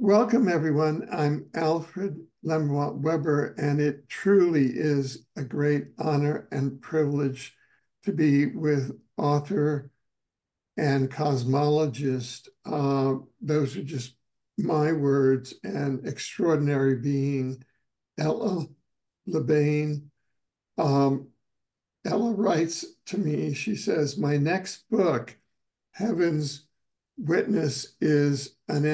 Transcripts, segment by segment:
Welcome, everyone. I'm Alfred Lemwalt Weber, and it truly is a great honor and privilege to be with author and cosmologist. Those are just my words, and extraordinary being, Ella LeBain. Um, Ella writes to me, she says, my next book, Heaven's Witness, is an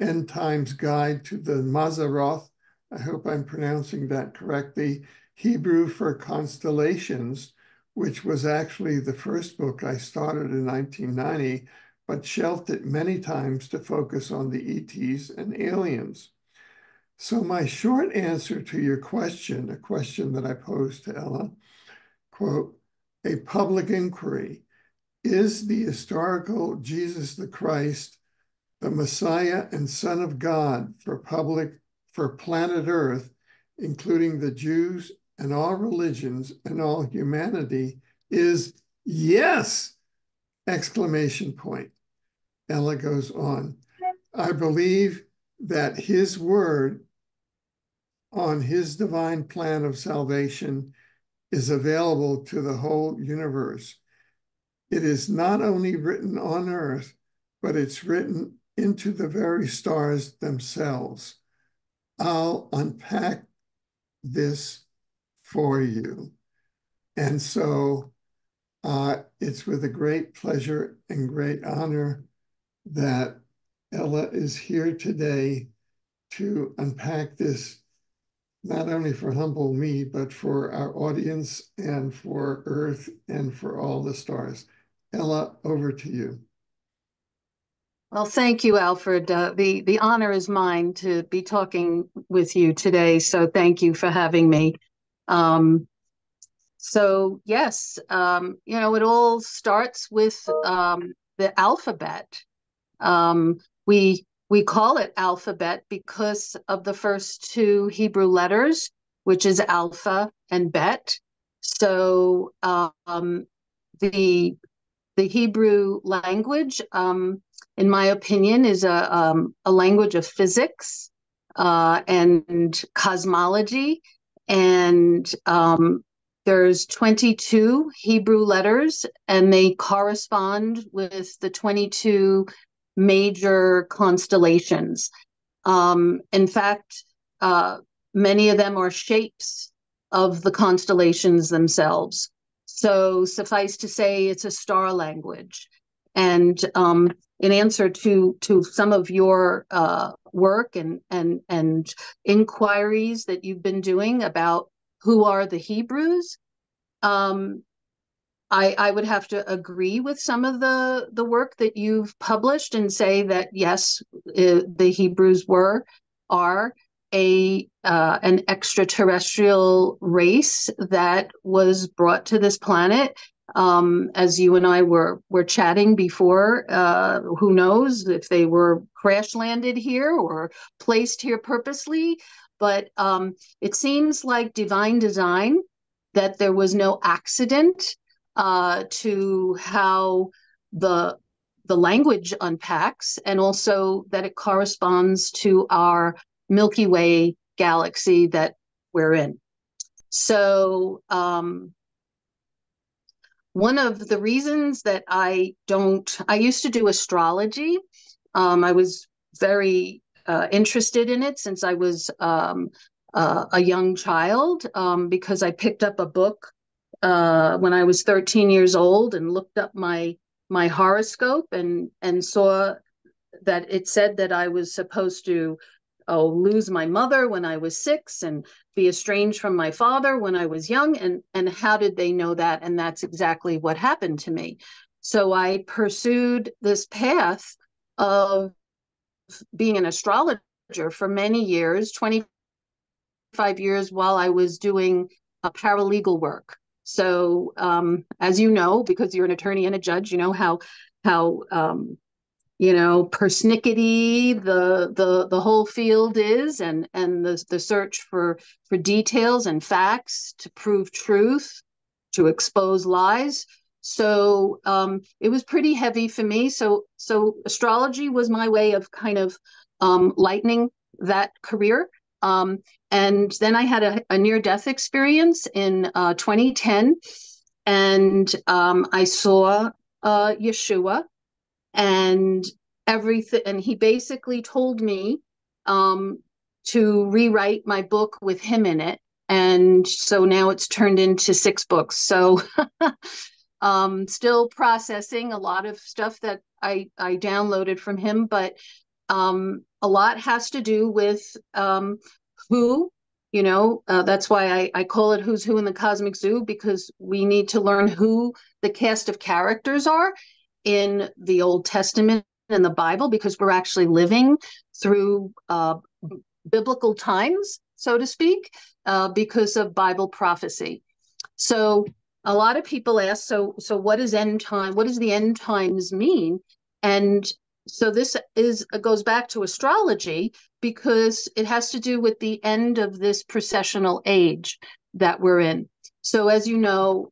end times guide to the Mazaroth. I hope I'm pronouncing that correctly. Hebrew for constellations, which was actually the first book I started in 1990, but shelved it many times to focus on the ETs and aliens. So my short answer to your question, a question that I posed to Ella, quote, a public inquiry. Is the historical Jesus the Christ, the Messiah and Son of God for planet Earth, including the Jews and all religions and all humanity, is yes! Exclamation point. Ella goes on. I believe that his word on his divine plan of salvation is available to the whole universe. It is not only written on earth, but it's written into the very stars themselves. I'll unpack this for you. And so it's with a great pleasure and great honor that Ella is here today to unpack this, not only for humble me, but for our audience and for Earth and for all the stars. Ella, over to you. Well, thank you, Alfred. The honor is mine to be talking with you today. So thank you for having me. Um, so yes, it all starts with the alphabet. Um, we call it alphabet because of the first two Hebrew letters, which is Alpha and Bet. So the Hebrew language, in my opinion, is a language of physics and cosmology. And there's 22 Hebrew letters, and they correspond with the 22 major constellations. In fact, many of them are shapes of the constellations themselves. So suffice to say, it's a star language. And in answer to some of your work and inquiries that you've been doing about who are the Hebrews, I would have to agree with some of the work that you've published and say that yes, the Hebrews are an extraterrestrial race that was brought to this planet. As you and I were chatting before, who knows if they were crash landed here or placed here purposely, but it seems like divine design, that there was no accident to how the language unpacks, and also that it corresponds to our Milky Way galaxy that we're in. So one of the reasons that I used to do astrology. I was very interested in it since I was a young child, because I picked up a book when I was 13 years old and looked up my horoscope and saw that it said that I was supposed to lose my mother when I was 6 and be estranged from my father when I was young. And how did they know that? And that's exactly what happened to me. So I pursued this path of being an astrologer for many years, 25 years, while I was doing paralegal work. So as you know, because you're an attorney and a judge, you know how persnickety the whole field is, and the search for details and facts to prove truth, to expose lies. So it was pretty heavy for me. So astrology was my way of kind of lightening that career. And then I had a near-death experience in 2010, and I saw Yeshua, and everything. And he basically told me to rewrite my book with him in it. And so now it's turned into 6 books. So still processing a lot of stuff that I downloaded from him, but a lot has to do with who, that's why I call it Who's Who in the Cosmic Zoo, because we need to learn who the cast of characters are in the Old Testament and the Bible, because we're actually living through biblical times, so to speak, because of Bible prophecy. So a lot of people ask, so what is end time? What does the end times mean? And so this goes back to astrology, because it has to do with the end of this processional age that we're in. So as you know,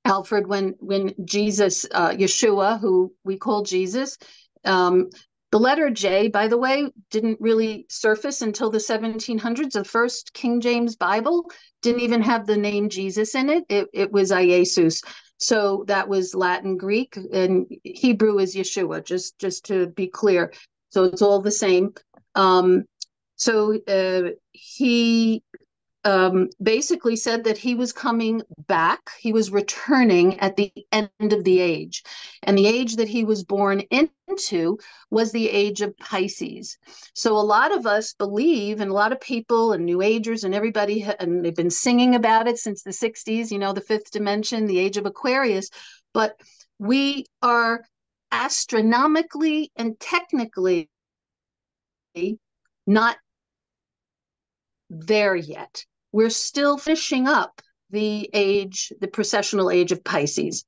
Alfred, when Jesus, Yeshua, who we call Jesus, the letter J, by the way, didn't really surface until the 1700s. The first King James Bible didn't even have the name Jesus in it. It was Iesus. So that was Latin, Greek, and Hebrew is Yeshua, just to be clear. So it's all the same. He basically said that he was coming back. He was returning at the end of the age. And the age that he was born into was the age of Pisces. So a lot of us believe, and a lot of people and New Agers and everybody, and they've been singing about it since the 60s, the 5th dimension, the age of Aquarius. But we are astronomically and technically not there yet. We're still finishing up the processional age of Pisces.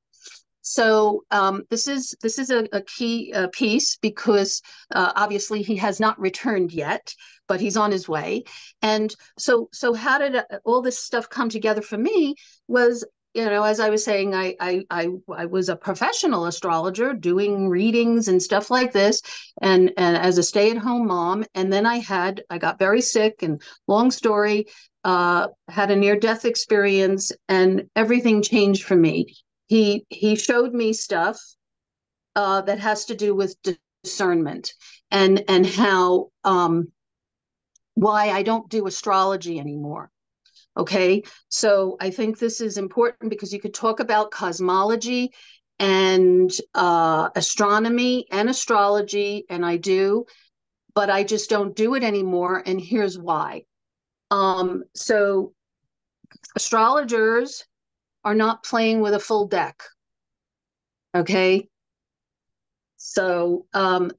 So this is a key piece, because obviously he has not returned yet, but he's on his way. And so how did all this stuff come together for me? Was, as I was saying, I was a professional astrologer doing readings and stuff like this, and as a stay-at-home mom. And then I got very sick, and long story, had a near-death experience, and everything changed for me. He showed me stuff that has to do with discernment, and how why I don't do astrology anymore. Okay, so I think this is important, because you could talk about cosmology and astronomy and astrology, and I do, but I just don't do it anymore, and here's why. So astrologers are not playing with a full deck, okay? So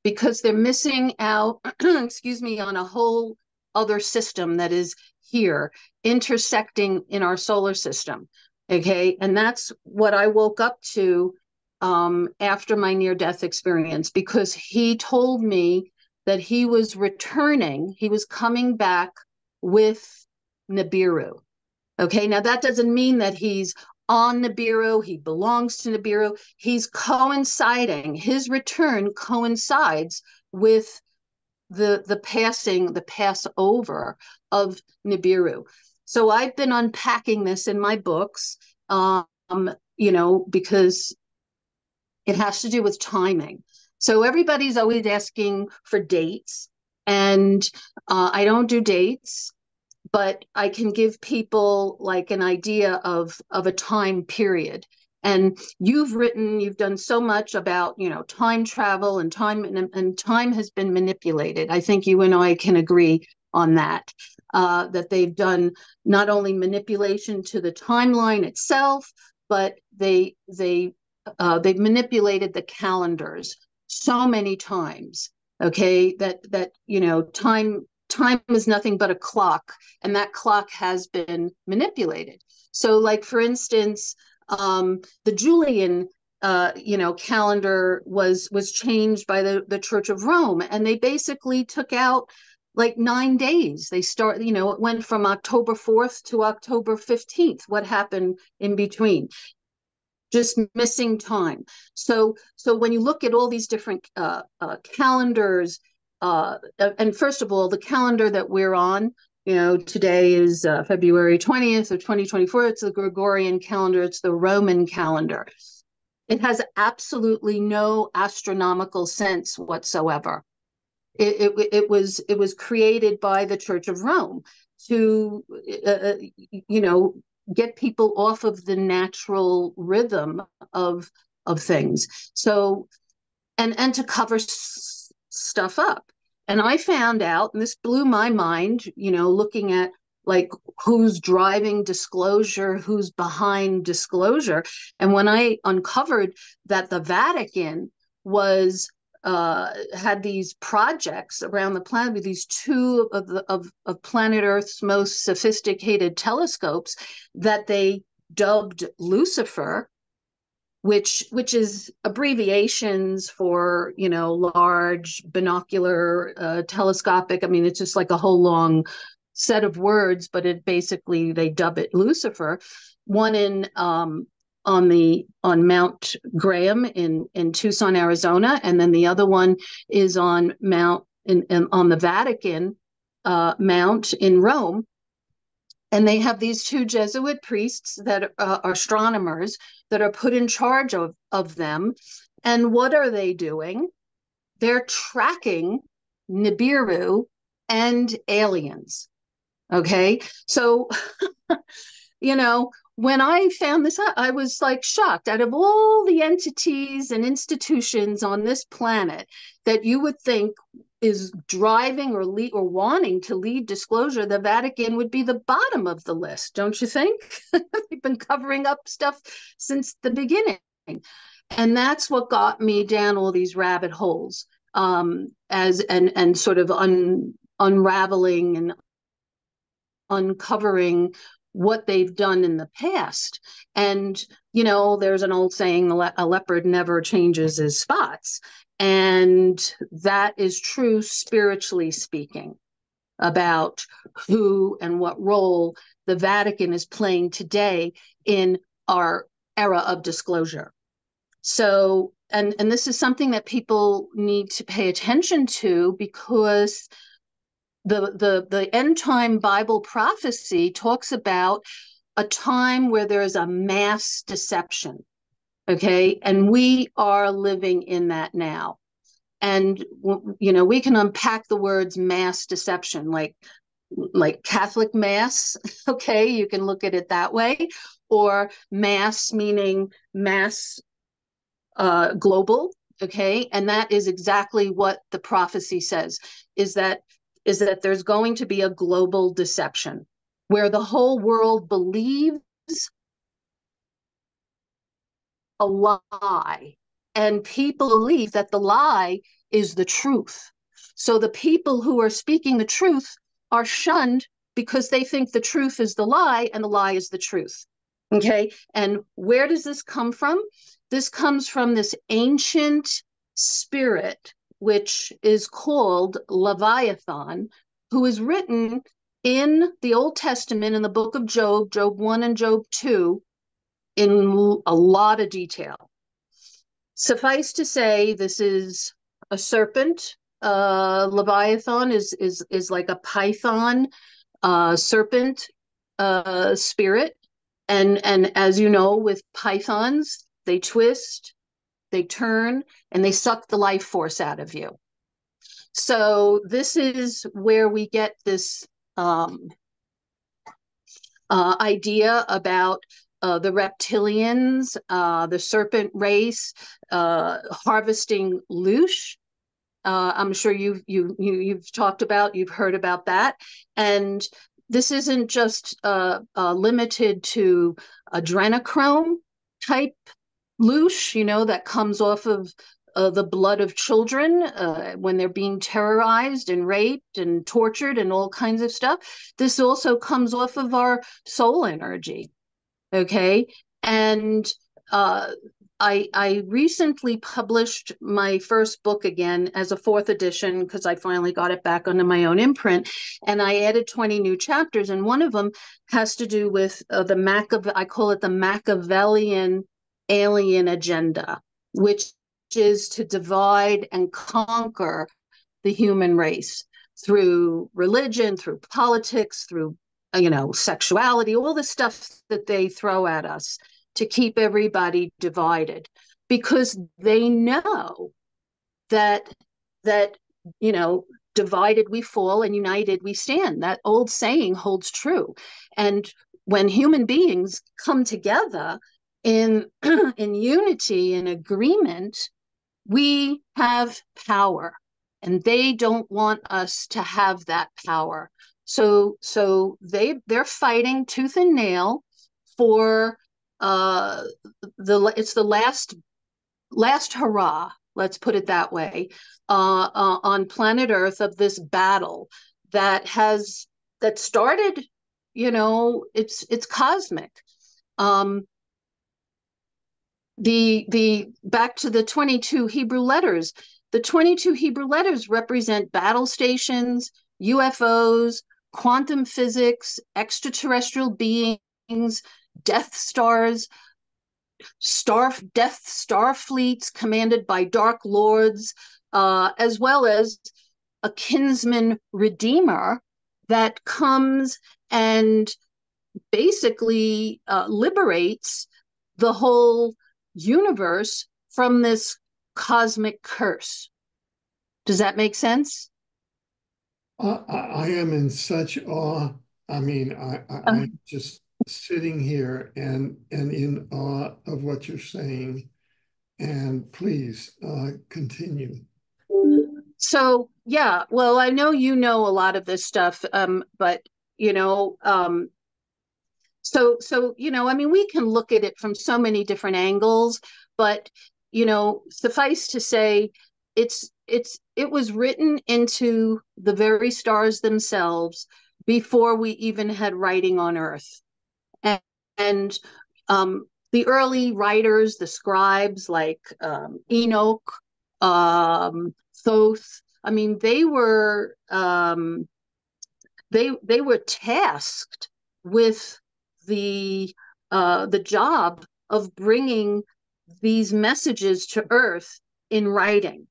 because they're missing out, excuse me, on a whole other system that is here, intersecting in our solar system, okay? And that's what I woke up to after my near-death experience, because he told me that he was returning, he was coming back with Nibiru. Okay, now that doesn't mean that he's on Nibiru, he belongs to Nibiru. He's coinciding, his return coincides with the Passover of Nibiru. So I've been unpacking this in my books, because it has to do with timing. So everybody's always asking for dates, and I don't do dates, but I can give people like an idea of a time period. And you've done so much about, time travel and time has been manipulated. I think you and I can agree on that, that they've done not only manipulation to the timeline itself, but they've manipulated the calendars so many times. Okay, that time is nothing but a clock, and that clock has been manipulated. So, like, for instance, the Julian calendar was changed by the Church of Rome, and they basically took out like 9 days. It went from October 4th to October 15th. What happened in between? Just missing time. So when you look at all these different calendars and first of all, the calendar that we're on, today is February 20th of 2024. It's the Gregorian calendar. It's the Roman calendar. It has absolutely no astronomical sense whatsoever. It was created by the Church of Rome to, get people off of the natural rhythm of things. So, and to cover stuff up. And I found out, and this blew my mind, looking at like who's driving disclosure, who's behind disclosure. And when I uncovered that the Vatican was had these projects around the planet with these two of planet Earth's most sophisticated telescopes that they dubbed Lucifer, which is abbreviations for large binocular telescopic. I mean, it's just like a whole long set of words, but it basically they dub it Lucifer. One in on Mount Graham in Tucson, Arizona, and then the other one is on on the Vatican Mount in Rome. And they have these two Jesuit priests that are astronomers that are put in charge of them. And what are they doing? They're tracking Nibiru and aliens. Okay. So, when I found this out, I was like shocked. Out of all the entities and institutions on this planet that you would think is driving or wanting to lead disclosure, the Vatican would be the bottom of the list, don't you think? They've been covering up stuff since the beginning. And that's what got me down all these rabbit holes, and sort of unraveling and uncovering what they've done in the past. And, there's an old saying, a leopard never changes his spots. And that is true, spiritually speaking, about who and what role the Vatican is playing today in our era of disclosure. So, and this is something that people need to pay attention to, because the end time Bible prophecy talks about a time where there is a mass deception. Okay. And we are living in that now. And, we can unpack the words mass deception, like Catholic mass. Okay. You can look at it that way, or mass meaning mass global. Okay. And that is exactly what the prophecy says, is that there's going to be a global deception where the whole world believes a lie, and people believe that the lie is the truth. So the people who are speaking the truth are shunned because they think the truth is the lie and the lie is the truth. Okay. And where does this come from? This comes from this ancient spirit, which is called Leviathan, who is written in the Old Testament in the book of Job, Job 1 and Job 2, in a lot of detail. Suffice to say, this is a serpent. Leviathan is like a python serpent spirit. And as you know, with pythons, they twist, they turn, and they suck the life force out of you. So this is where we get this idea about the reptilians, the serpent race, harvesting loosh. I'm sure you've talked about, you've heard about that. And this isn't just limited to adrenochrome type loosh, that comes off of the blood of children when they're being terrorized and raped and tortured and all kinds of stuff. This also comes off of our soul energy. Okay. And I recently published my first book again as a 4th edition, because I finally got it back under my own imprint, and I added 20 new chapters. And one of them has to do with I call it the Machiavellian alien agenda, which is to divide and conquer the human race through religion, through politics, through sexuality, all the stuff that they throw at us to keep everybody divided, because they know that divided we fall and united we stand. That old saying holds true. And when human beings come together in in unity and agreement, we have power, and they don't want us to have that power. So they're fighting tooth and nail for it's the last hurrah, let's put it that way, on planet Earth, of this battle that started, it's cosmic. The back to the 22 Hebrew letters. The 22 Hebrew letters represent battle stations, UFOs, quantum physics, extraterrestrial beings, Death Stars, Death Star fleets commanded by Dark Lords, as well as a kinsman redeemer that comes and basically liberates the whole universe from this cosmic curse. Does that make sense? I am in such awe. I mean, I'm just sitting here and in awe of what you're saying. And please continue. So yeah, well, I know you know a lot of this stuff, but I mean, we can look at it from so many different angles, but suffice to say, it was written into the very stars themselves before we even had writing on Earth. And the early writers, the scribes like Enoch, Thoth, I mean, they were tasked with the job of bringing these messages to Earth in writing.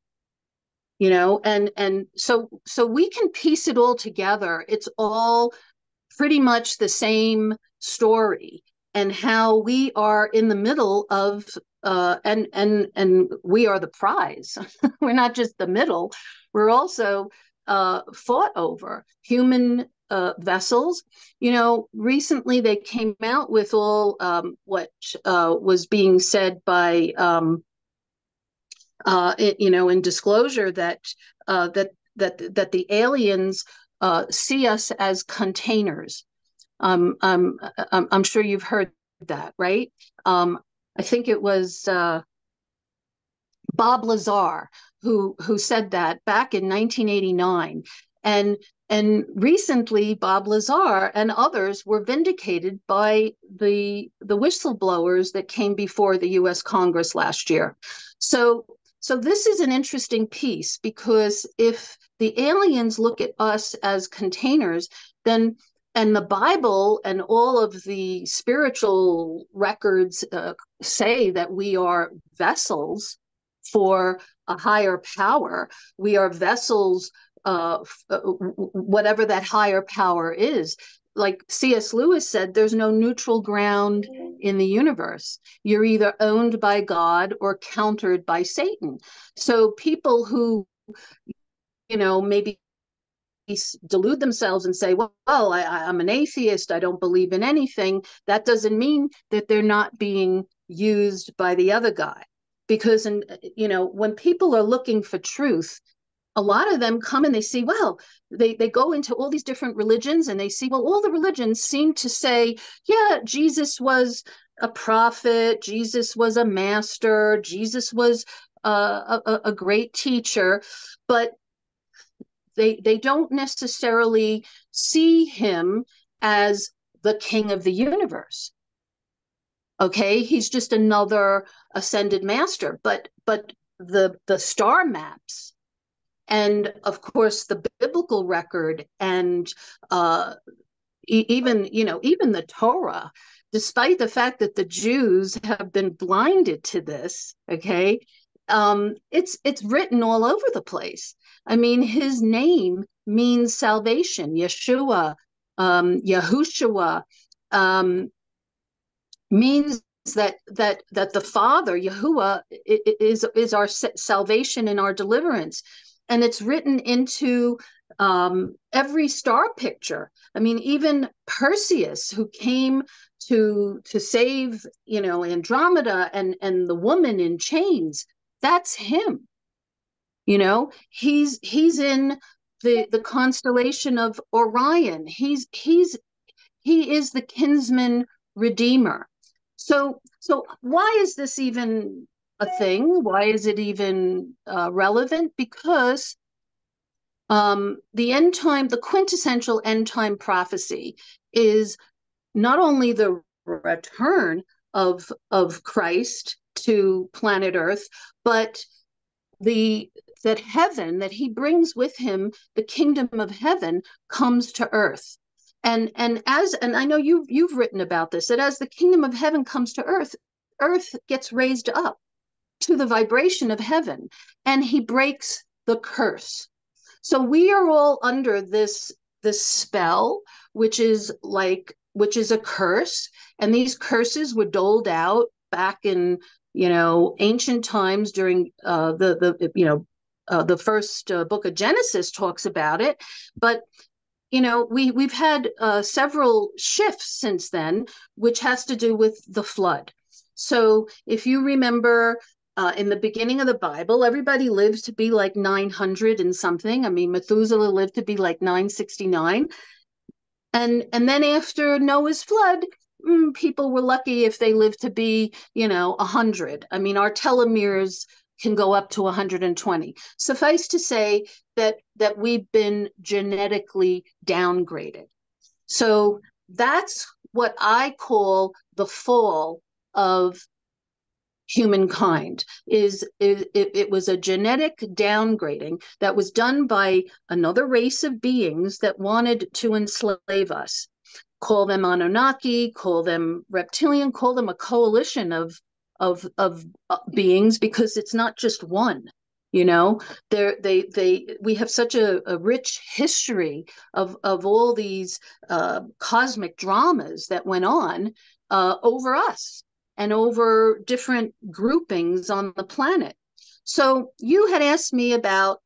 And so we can piece it all together. It's all pretty much the same story, and how we are in the middle of and we are the prize. We're not just the middle, we're also fought over human vessels. Recently they came out with all what was being said by in disclosure, that the aliens see us as containers. I'm sure you've heard that, right? I think it was Bob Lazar who said that back in 1989, and recently Bob Lazar and others were vindicated by the whistleblowers that came before the U.S. Congress last year. So this is an interesting piece, because if the aliens look at us as containers, then, and the Bible and all of the spiritual records say that we are vessels for a higher power. We are vessels, whatever that higher power is. Like C.S. Lewis said, there's no neutral ground in the universe. You're either owned by God or countered by Satan. So people who, maybe delude themselves and say, well, I'm an atheist, I don't believe in anything, that doesn't mean that they're not being used by the other guy. Because, when people are looking for truth, a lot of them come and they see, well, they go into all these different religions and they see, well, all the religions seem to say, yeah, Jesus was a prophet, Jesus was a master, Jesus was a great teacher, but they don't necessarily see him as the king of the universe. Okay, he's just another ascended master, but the star maps, and of course the biblical record, and even the Torah, despite the fact that the Jews have been blinded to this, okay, it's written all over the place. I mean, his name means salvation. Yeshua, Yahushua, um, means that the Father, Yahuwah, is our salvation and our deliverance, and it's written into every star picture. I mean, even Perseus, who came to save, Andromeda and the woman in chains, that's him. He's in the constellation of Orion. He is the kinsman redeemer. So why is this even a thing? Why is it even relevant? Because the quintessential end time prophecy is not only the return of Christ to planet Earth, but the that he brings with him the kingdom of heaven comes to earth. And I know you've written about this, that as the kingdom of heaven comes to earth, earth gets raised up to the vibration of heaven, and he breaks the curse. So we are all under this spell, which is a curse, and these curses were doled out back in ancient times during the first book of Genesis talks about it, but we've had several shifts since then, which has to do with the flood. So if you remember, in the beginning of the Bible, everybody lived to be like 900 and something. I mean, Methuselah lived to be like 969. And then after Noah's flood, people were lucky if they lived to be, 100. I mean, our telomeres can go up to 120. Suffice to say that we've been genetically downgraded. So that's what I call the fall of humankind. It was a genetic downgrading that was done by another race of beings that wanted to enslave us. Call them Anunnaki, call them reptilian, call them a coalition of beings, because it's not just one. We have such a rich history of all these cosmic dramas that went on over us and over different groupings on the planet. So you had asked me about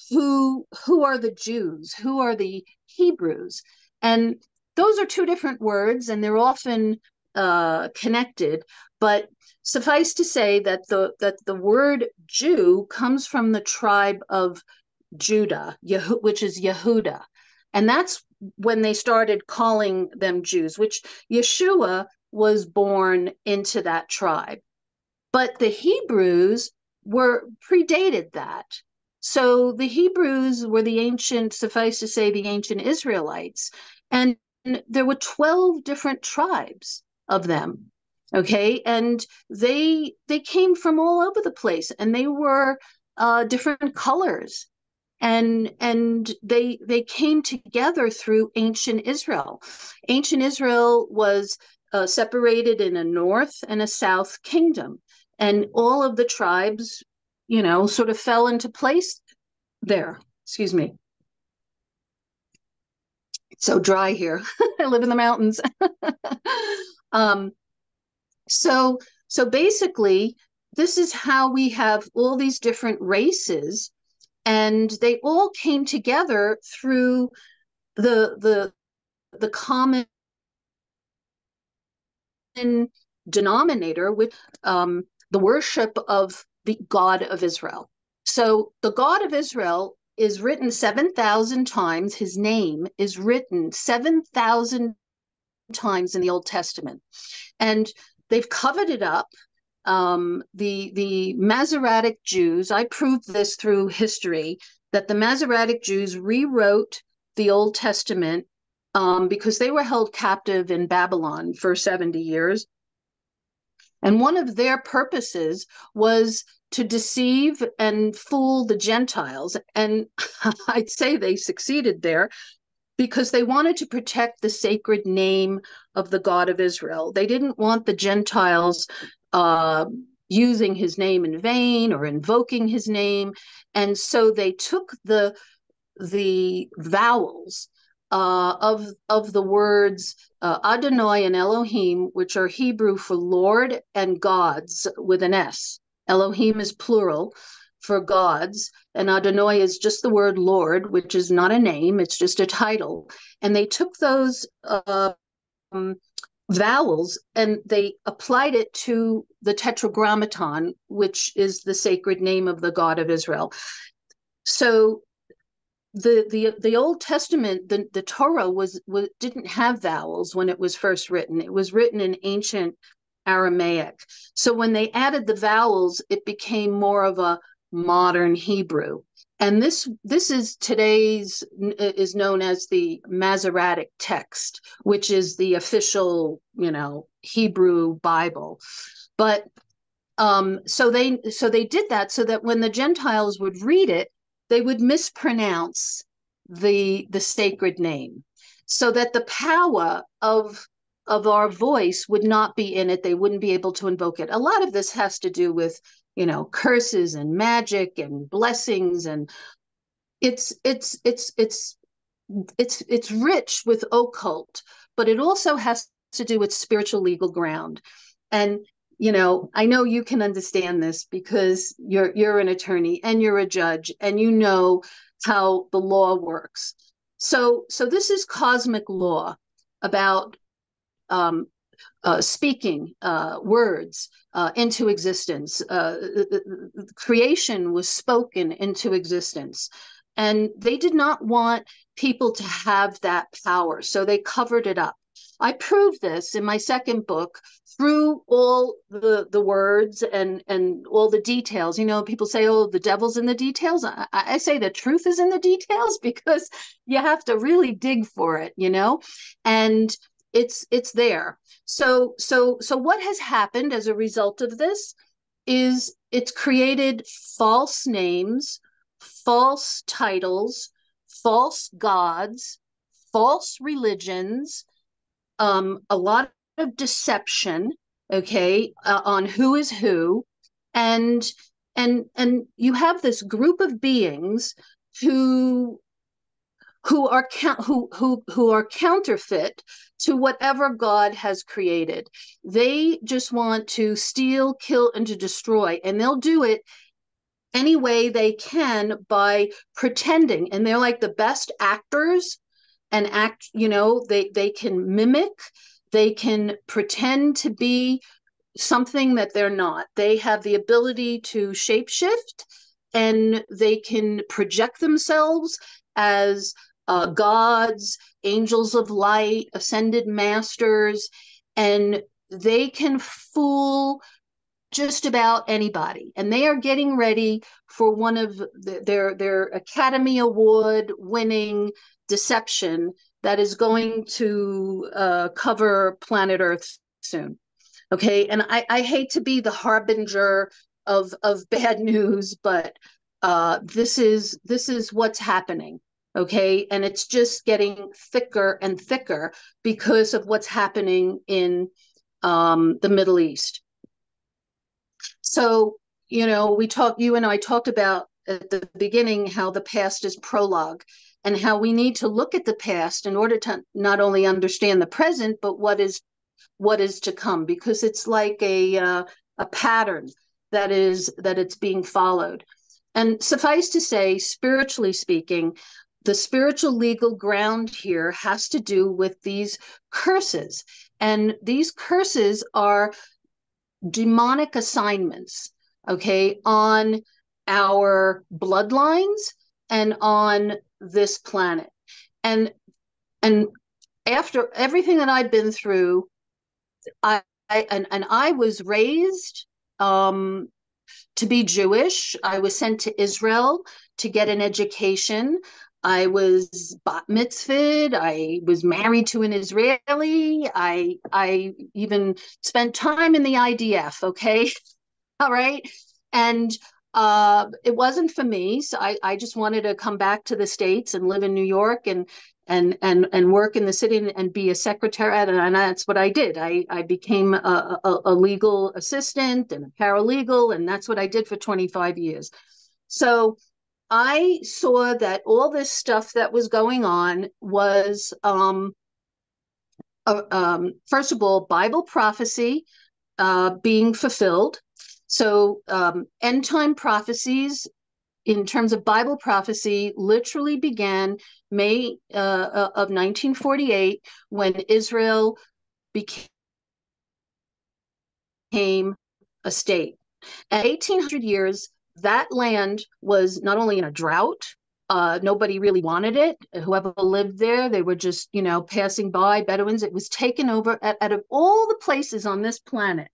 who are the Jews, who are the Hebrews, and those are two different words, and they're often connected. But suffice to say that the word Jew comes from the tribe of Judah, which is Yehuda, and that's when they started calling them Jews. Which Yeshua was born into that tribe, but the Hebrews were predated that. So the Hebrews were suffice to say, the ancient Israelites, and there were 12 different tribes of them. Okay, and they came from all over the place, and they were different colors, and they came together through ancient Israel. Ancient Israel was separated in a north and a south kingdom, and all of the tribes, sort of fell into place there. Excuse me. It's so dry here. I live in the mountains. um, so basically, this is how we have all these different races, and they all came together through the common denominator, with the worship of the God of Israel. So the God of Israel is written 7,000 times. His name is written 7,000 times in the Old Testament, and they've covered it up. The Masoretic Jews, I proved this through history, that the Masoretic Jews rewrote the Old Testament because they were held captive in Babylon for 70 years. And one of their purposes was to deceive and fool the Gentiles. And I'd say they succeeded there, because they wanted to protect the sacred name of the God of Israel. They didn't want the Gentiles using his name in vain or invoking his name. And so they took the vowels of the words Adonai and Elohim, which are Hebrew for Lord and gods with an S. Elohim is plural for gods, and Adonai is just the word Lord, which is not a name, it's just a title. And they took those vowels and they applied it to the Tetragrammaton, which is the sacred name of the God of Israel. So the Old Testament, the Torah was didn't have vowels when it was first written. It was written in ancient Aramaic. So when they added the vowels, it became more of a modern Hebrew. And this is today's is known as the Masoretic text, which is the official, Hebrew Bible. But so they did that so that when the Gentiles would read it, they would mispronounce the sacred name, so that the power of our voice would not be in it. They wouldn't be able to invoke it. A lot of this has to do with curses and magic and blessings, and it's rich with occult, but it also has to do with spiritual legal ground. And I know you can understand this because you're an attorney and you're a judge and you know how the law works. So this is cosmic law about speaking words into existence. Creation was spoken into existence. And they did not want people to have that power, so they covered it up. I proved this in my second book through all the words and all the details. People say, oh, the devil's in the details. I say the truth is in the details, because you have to really dig for it, and it's there. So what has happened as a result of this is it's created false names, false titles, false gods, false religions, a lot of deception, okay, on who is who, and you have this group of beings who are counterfeit to whatever God has created. They just want to steal, kill, and to destroy, and they'll do it any way they can by pretending. And they're like the best actors and act, they can mimic, they can pretend to be something that they're not. They have the ability to shapeshift, and they can project themselves as gods, angels of light, ascended masters, and they can fool just about anybody. And they are getting ready for one of their Academy Award winning deception that is going to cover planet Earth soon. Okay, and I hate to be the harbinger of bad news, but this is what's happening. Okay, and it's just getting thicker and thicker because of what's happening in the Middle East. So you and I talked about at the beginning how the past is prologue, and how we need to look at the past in order to not only understand the present, but what is to come, because it's like a pattern that it's being followed. And suffice to say, spiritually speaking, the spiritual legal ground here has to do with these curses. And these curses are demonic assignments, okay, on our bloodlines and on this planet. And after everything that I've been through, I was raised to be Jewish. I was sent to Israel to get an education. I was bat mitzvahed. I was married to an Israeli. I even spent time in the IDF. Okay, all right, and it wasn't for me. So I just wanted to come back to the States and live in New York, and work in the city and be a secretary. And that's what I did. I became a legal assistant and a paralegal, and that's what I did for 25 years. So I saw that all this stuff that was going on was, first of all, Bible prophecy being fulfilled. So end time prophecies in terms of Bible prophecy literally began May of 1948 when Israel became a state. At 1800 years, that land was not only in a drought, nobody really wanted it. Whoever lived there, they were just, passing by, Bedouins. It was taken over out of all the places on this planet.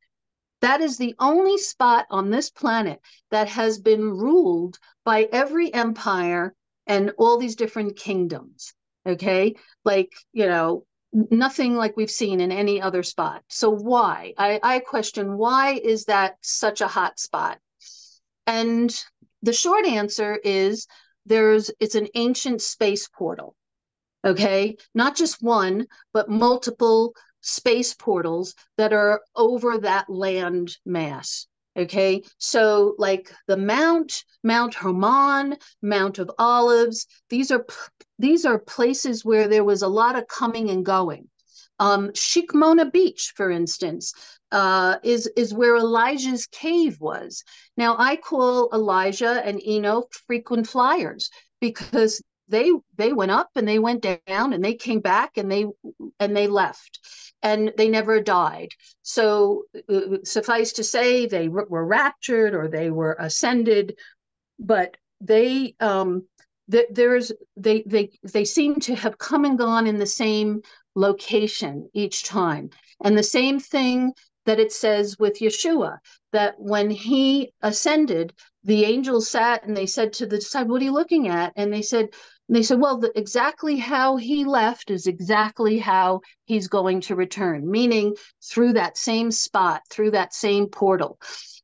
That is the only spot on this planet that has been ruled by every empire and all these different kingdoms. Okay. Like, nothing like we've seen in any other spot. So why? I question, why is that such a hot spot? And the short answer is it's an ancient space portal. Okay. Not just one, but multiple space portals that are over that land mass. Okay. So like the Mount Hermon, Mount of Olives, these are places where there was a lot of coming and going. Shikmona Beach, for instance, is where Elijah's cave was. Now I call Elijah and Enoch frequent flyers because they went up and they went down and they came back and they left and they never died. So suffice to say, they were raptured or they were ascended, but they seem to have come and gone in the same location each time. And the same thing that it says with Yeshua, that when he ascended, the angels sat and they said to the disciples, "What are you looking at?" And they said, well, exactly how he left is exactly how he's going to return, meaning through that same spot, through that same portal.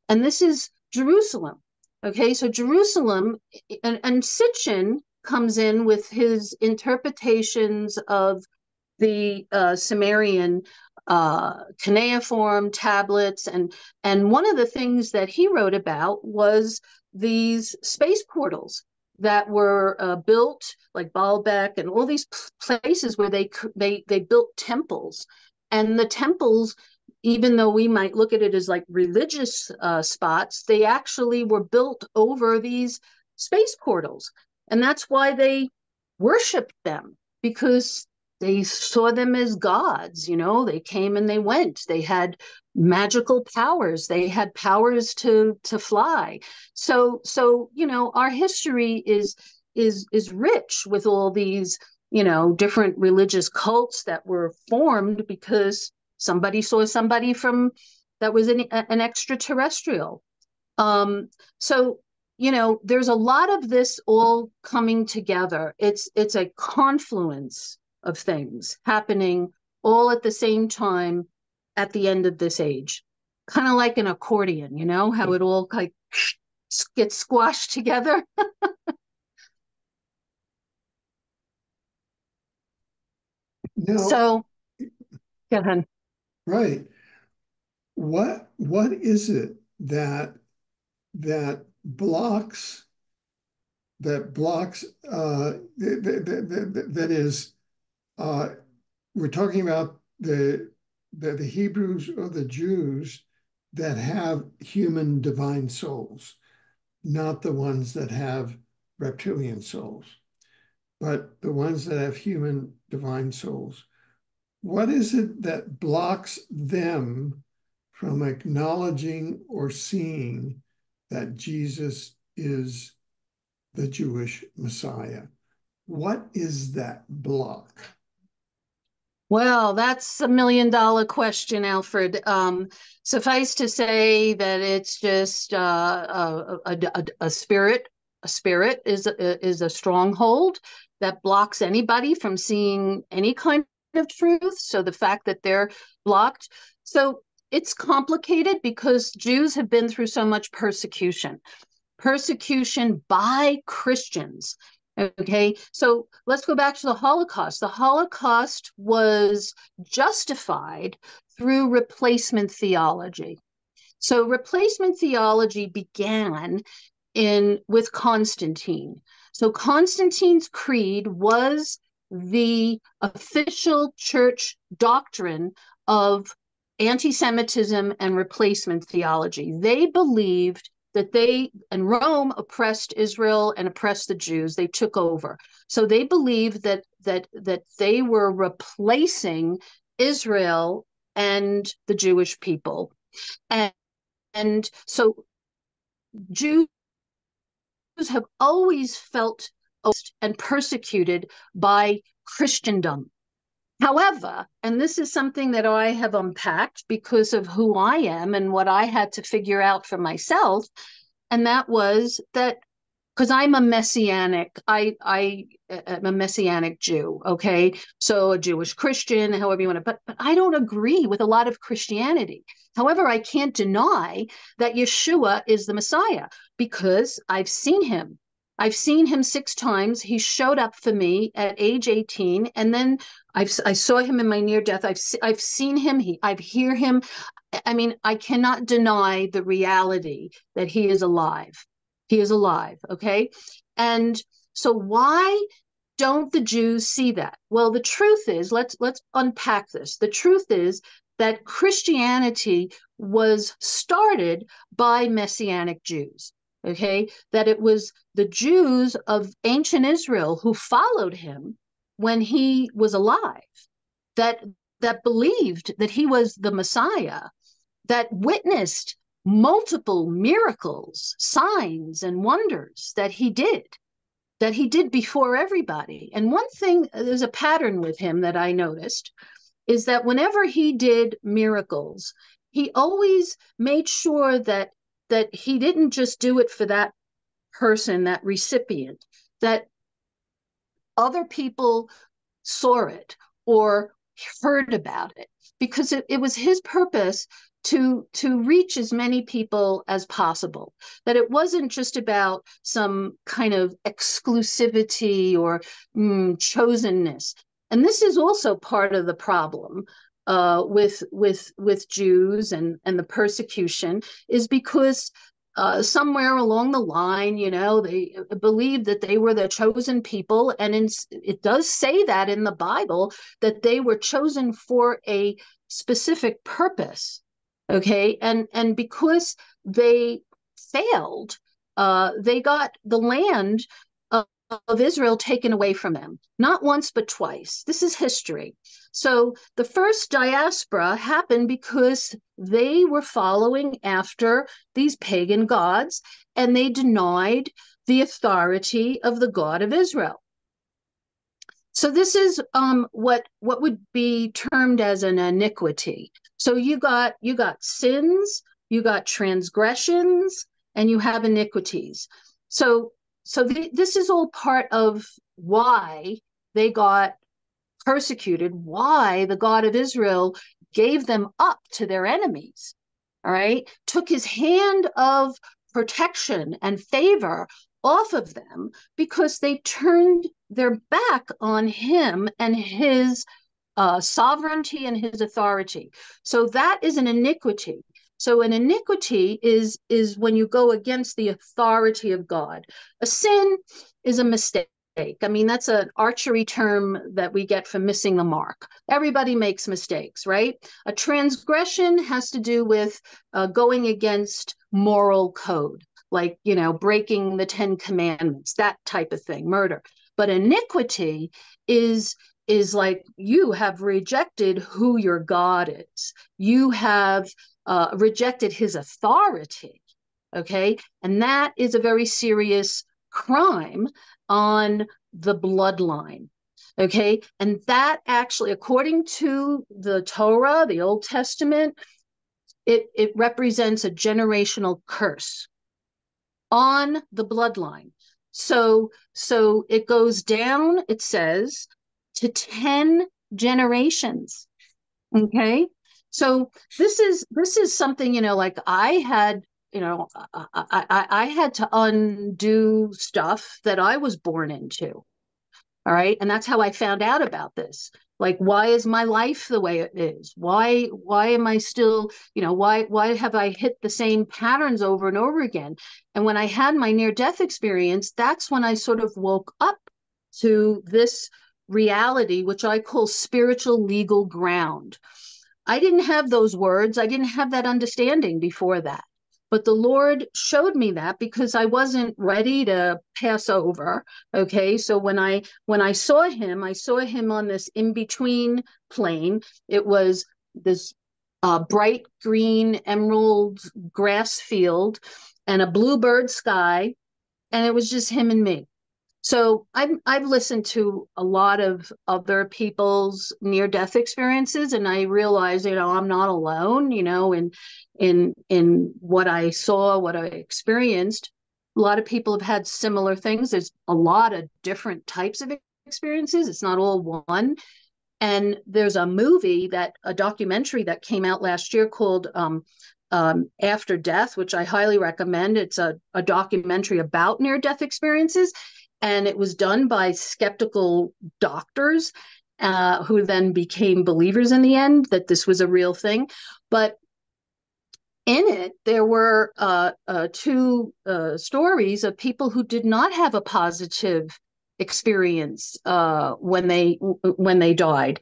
And this is Jerusalem. Okay, so Jerusalem, and Sitchin comes in with his interpretations of the Sumerian cuneiform tablets, and one of the things that he wrote about was these space portals that were built, like Baalbek and all these places where they built temples, and the temples, even though we might look at it as like religious spots, they actually were built over these space portals. And that's why they worshiped them, because they saw them as gods. They came and they went. They had magical powers. They had powers to fly. So our history is rich with all these different religious cults that were formed because somebody saw somebody that was an extraterrestrial. So there's a lot of this all coming together. It's a confluence of things happening all at the same time at the end of this age, kind of like an accordion. How it all like gets squashed together. Now, So go ahead. right. What is it that blocks that is we're talking about the Hebrews or the Jews that have human divine souls, not the ones that have reptilian souls, but the ones that have human divine souls. What is it that blocks them from acknowledging or seeing that Jesus is the Jewish Messiah? What is that block? Well, that's $1 million question, Alfred. Suffice to say that it's just a spirit. A spirit is a stronghold that blocks anybody from seeing any kind of truth. So the fact that they're blocked. So it's complicated because Jews have been through so much persecution by Christians. Okay, so let's go back to the Holocaust. The Holocaust was justified through replacement theology. So replacement theology began in with Constantine. So Constantine's creed was the official church doctrine of anti-Semitism and replacement theology. They believed that they and Rome oppressed Israel and oppressed the Jews. They took over. So they believed that they were replacing Israel and the Jewish people. And, and so Jews have always felt oppressed and persecuted by Christendom. However, and this is something that I have unpacked because of who I am and what I had to figure out for myself, and that was that because I'm a Messianic, I am a Messianic Jew, okay? So a Jewish Christian, however you want to, but I don't agree with a lot of Christianity. However, I can't deny that Yeshua is the Messiah because I've seen him. I've seen him 6 times. He showed up for me at age 18, and then I saw him in my near death. I've seen him. I hear him. I mean, I cannot deny the reality that he is alive. He is alive, okay? And so why don't the Jews see that? Well, the truth is, let's unpack this. The truth is that Christianity was started by Messianic Jews, okay? That it was the Jews of ancient Israel who followed him when he was alive, that believed that he was the Messiah, that witnessed multiple miracles, signs, and wonders that he did before everybody. And one thing, there's a pattern with him that I noticed, is that whenever he did miracles, he always made sure that he didn't just do it for that person, that recipient, that other people saw it or heard about it, because it was his purpose to reach as many people as possible, that it wasn't just about some kind of exclusivity or chosenness. And this is also part of the problem with Jews and the persecution, is because somewhere along the line, they believed that they were the chosen people. And it does say that in the Bible, that they were chosen for a specific purpose. Okay. And because they failed, they got the land of Israel taken away from them, not once, but twice. This is history. So the first diaspora happened because they were following after these pagan gods, and they denied the authority of the God of Israel. So this is what would be termed as an iniquity. So you got sins, you got transgressions, and you have iniquities. So this is all part of why they got persecuted, why the God of Israel gave them up to their enemies, all right? Took his hand of protection and favor off of them because they turned their back on him and his sovereignty and his authority. So that is an iniquity. So an iniquity is when you go against the authority of God. A sin is a mistake. I mean, that's an archery term that we get for missing the mark. Everybody makes mistakes, right? A transgression has to do with going against moral code, like, breaking the 10 Commandments, that type of thing, murder. But iniquity is like you have rejected who your God is. You have rejected his authority, okay? And that is a very serious crime on the bloodline, okay? And that actually, according to the Torah, the Old Testament, it represents a generational curse on the bloodline. So it goes down, it says, to 10 generations. Okay. So this is something, like I had I had to undo stuff that I was born into. All right. And that's how I found out about this. Like, why is my life the way it is? Why am I still, why have I hit the same patterns over and over again? And when I had my near-death experience, that's when I sort of woke up to this reality, which I call spiritual legal ground. I didn't have those words. I didn't have that understanding before that. But the Lord showed me that because I wasn't ready to pass over. Okay. So when I saw him on this in-between plane. It was this bright green emerald grass field and a bluebird sky. And it was just him and me. So I've listened to a lot of other people's near death experiences, and I realized, I'm not alone, in what I saw, what I experienced. A lot of people have had similar things. There's a lot of different types of experiences. It's not all one. And there's a documentary that came out last year called After Death, which I highly recommend. It's a documentary about near death experiences. And it was done by skeptical doctors who then became believers in the end that this was a real thing. But in it, there were two stories of people who did not have a positive experience when they died.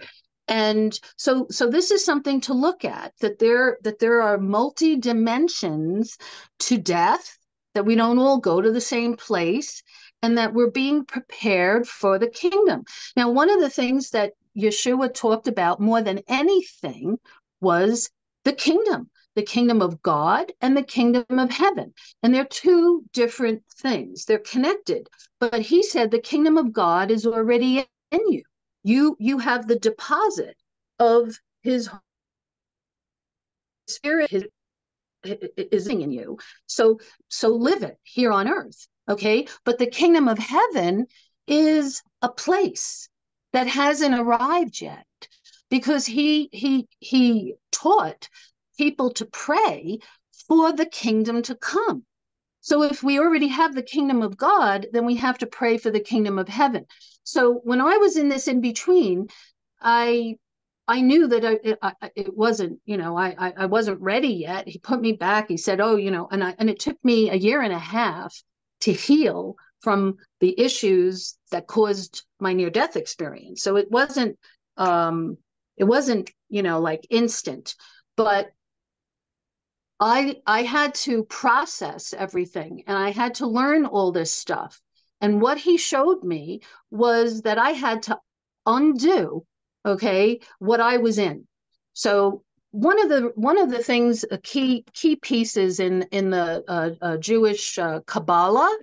And so this is something to look at, that there are multi dimensions to death, that we don't all go to the same place, and that we're being prepared for the kingdom. Now, one of the things that Yeshua talked about more than anything was the kingdom of God and the kingdom of heaven. And they're two different things. They're connected. But he said the kingdom of God is already in you. You have the deposit of his spirit is in you. So live it here on earth. Okay. But the kingdom of heaven is a place that hasn't arrived yet, because he taught people to pray for the kingdom to come. So if we already have the kingdom of God, then we have to pray for the kingdom of heaven. So when I was in this in between, I knew that it wasn't, I wasn't ready yet. He put me back. He said, oh, and it took me a year and a half to heal from the issues that caused my near-death experience. So it wasn't, like instant, but I had to process everything, and I had to learn all this stuff. And what he showed me was that I had to undo, okay, what I was in. So one of the things, key pieces in the Jewish Kabbalah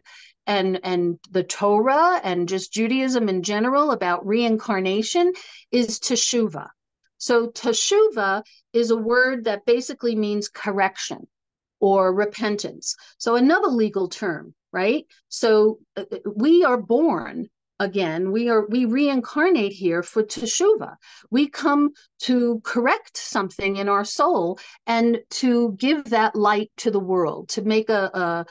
and the Torah and just Judaism in general about reincarnation is teshuvah. So teshuvah is a word that basically means correction or repentance. So another legal term, right? So we are born again. We reincarnate here for teshuvah. We come to correct something in our soul and to give that light to the world, to make a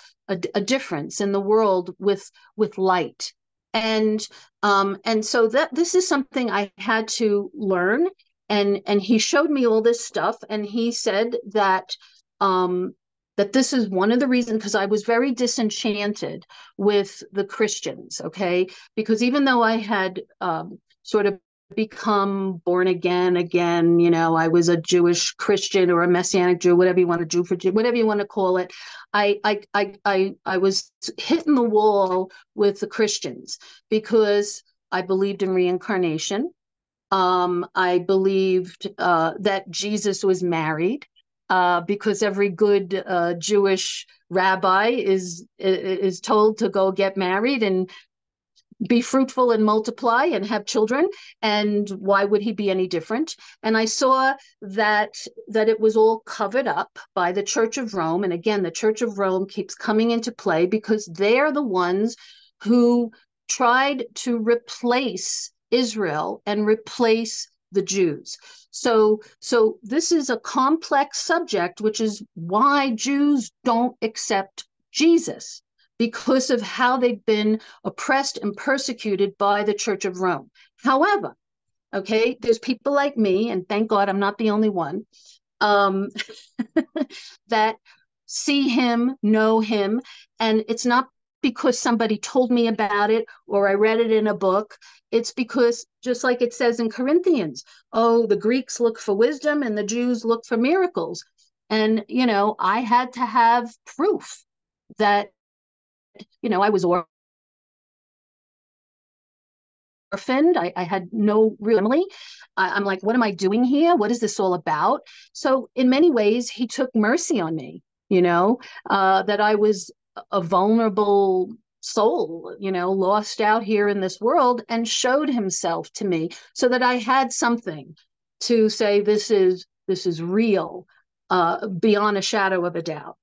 difference in the world with light. And so that this is something I had to learn. And he showed me all this stuff, and he said that that this is one of the reasons, because I was very disenchanted with the Christians, okay? Because even though I had sort of become born again, I was a Jewish Christian or a Messianic Jew, whatever you want to Jew for Jew, whatever you want to call it, I was hitting the wall with the Christians because I believed in reincarnation. I believed that Jesus was married, because every good Jewish rabbi is told to go get married and be fruitful and multiply and have children. And why would he be any different? And I saw that it was all covered up by the Church of Rome. And again, the Church of Rome keeps coming into play because they're the ones who tried to replace Israel and replace the Jews. So this is a complex subject, which is why Jews don't accept Jesus, because of how they've been oppressed and persecuted by the Church of Rome. However, okay, there's people like me, and thank God I'm not the only one, um, that see him, know him, and it's not because somebody told me about it or I read it in a book. It's because, just like it says in Corinthians, oh, the Greeks look for wisdom and the Jews look for miracles. And, I had to have proof that, I was orphaned. I had no real family. I'm like, what am I doing here? What is this all about? So in many ways, he took mercy on me, that I was a vulnerable soul, lost out here in this world, and showed himself to me so that I had something to say, this is real, beyond a shadow of a doubt.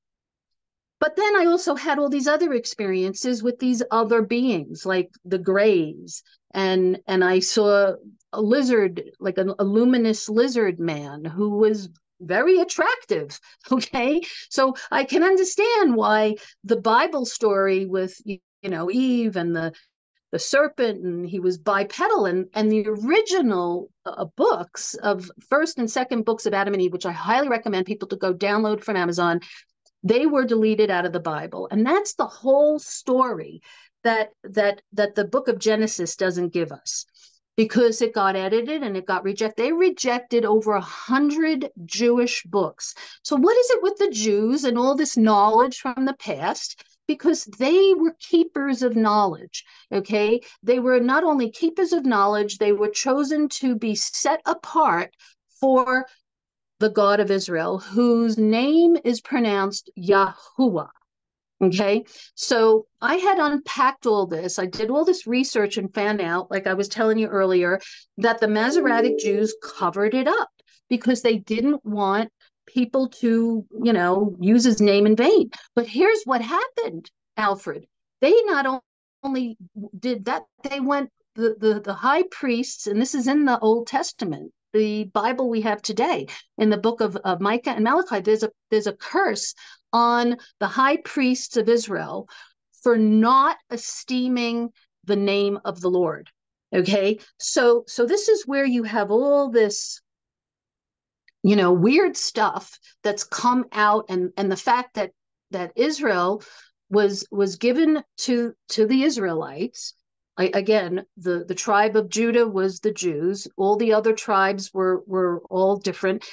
But then I also had all these other experiences with these other beings, like the Greys, and I saw a lizard, like a luminous lizard man who was very attractive. Okay, so I can understand why the Bible story with Eve and the serpent, and he was bipedal, and the original books of first and second books of Adam and Eve, which I highly recommend people to go download from Amazon, they were deleted out of the Bible. And that's the whole story that the book of Genesis doesn't give us, because it got edited and it got rejected. They rejected over 100 Jewish books. So what is it with the Jews and all this knowledge from the past? Because they were keepers of knowledge, okay? They were not only keepers of knowledge, they were chosen to be set apart for the God of Israel, whose name is pronounced Yahuwah. Okay, so I had unpacked all this. I did all this research and found out, like I was telling you earlier, that the Masoretic Jews covered it up because they didn't want people to, use his name in vain. But here's what happened, Alfred. They not only did that, they went, the high priests, and this is in the Old Testament, the Bible we have today, in the book of Micah and Malachi, there's a curse on the high priests of Israel for not esteeming the name of the Lord. Okay, so this is where you have all this, weird stuff that's come out, and the fact that Israel was given to the Israelites. Again, the tribe of Judah was the Jews. All the other tribes were all different.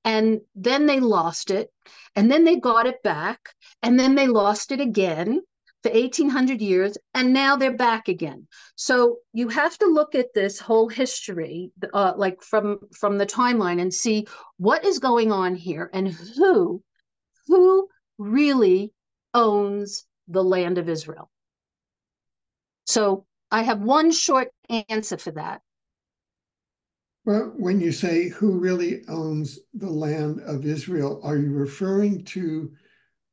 And then they lost it. And then they got it back. And then they lost it again for 1,800 years. And now they're back again. So you have to look at this whole history, like from the timeline, and see what is going on here and who really owns the land of Israel. So I have one short answer for that. Well, when you say who really owns the land of Israel, are you referring to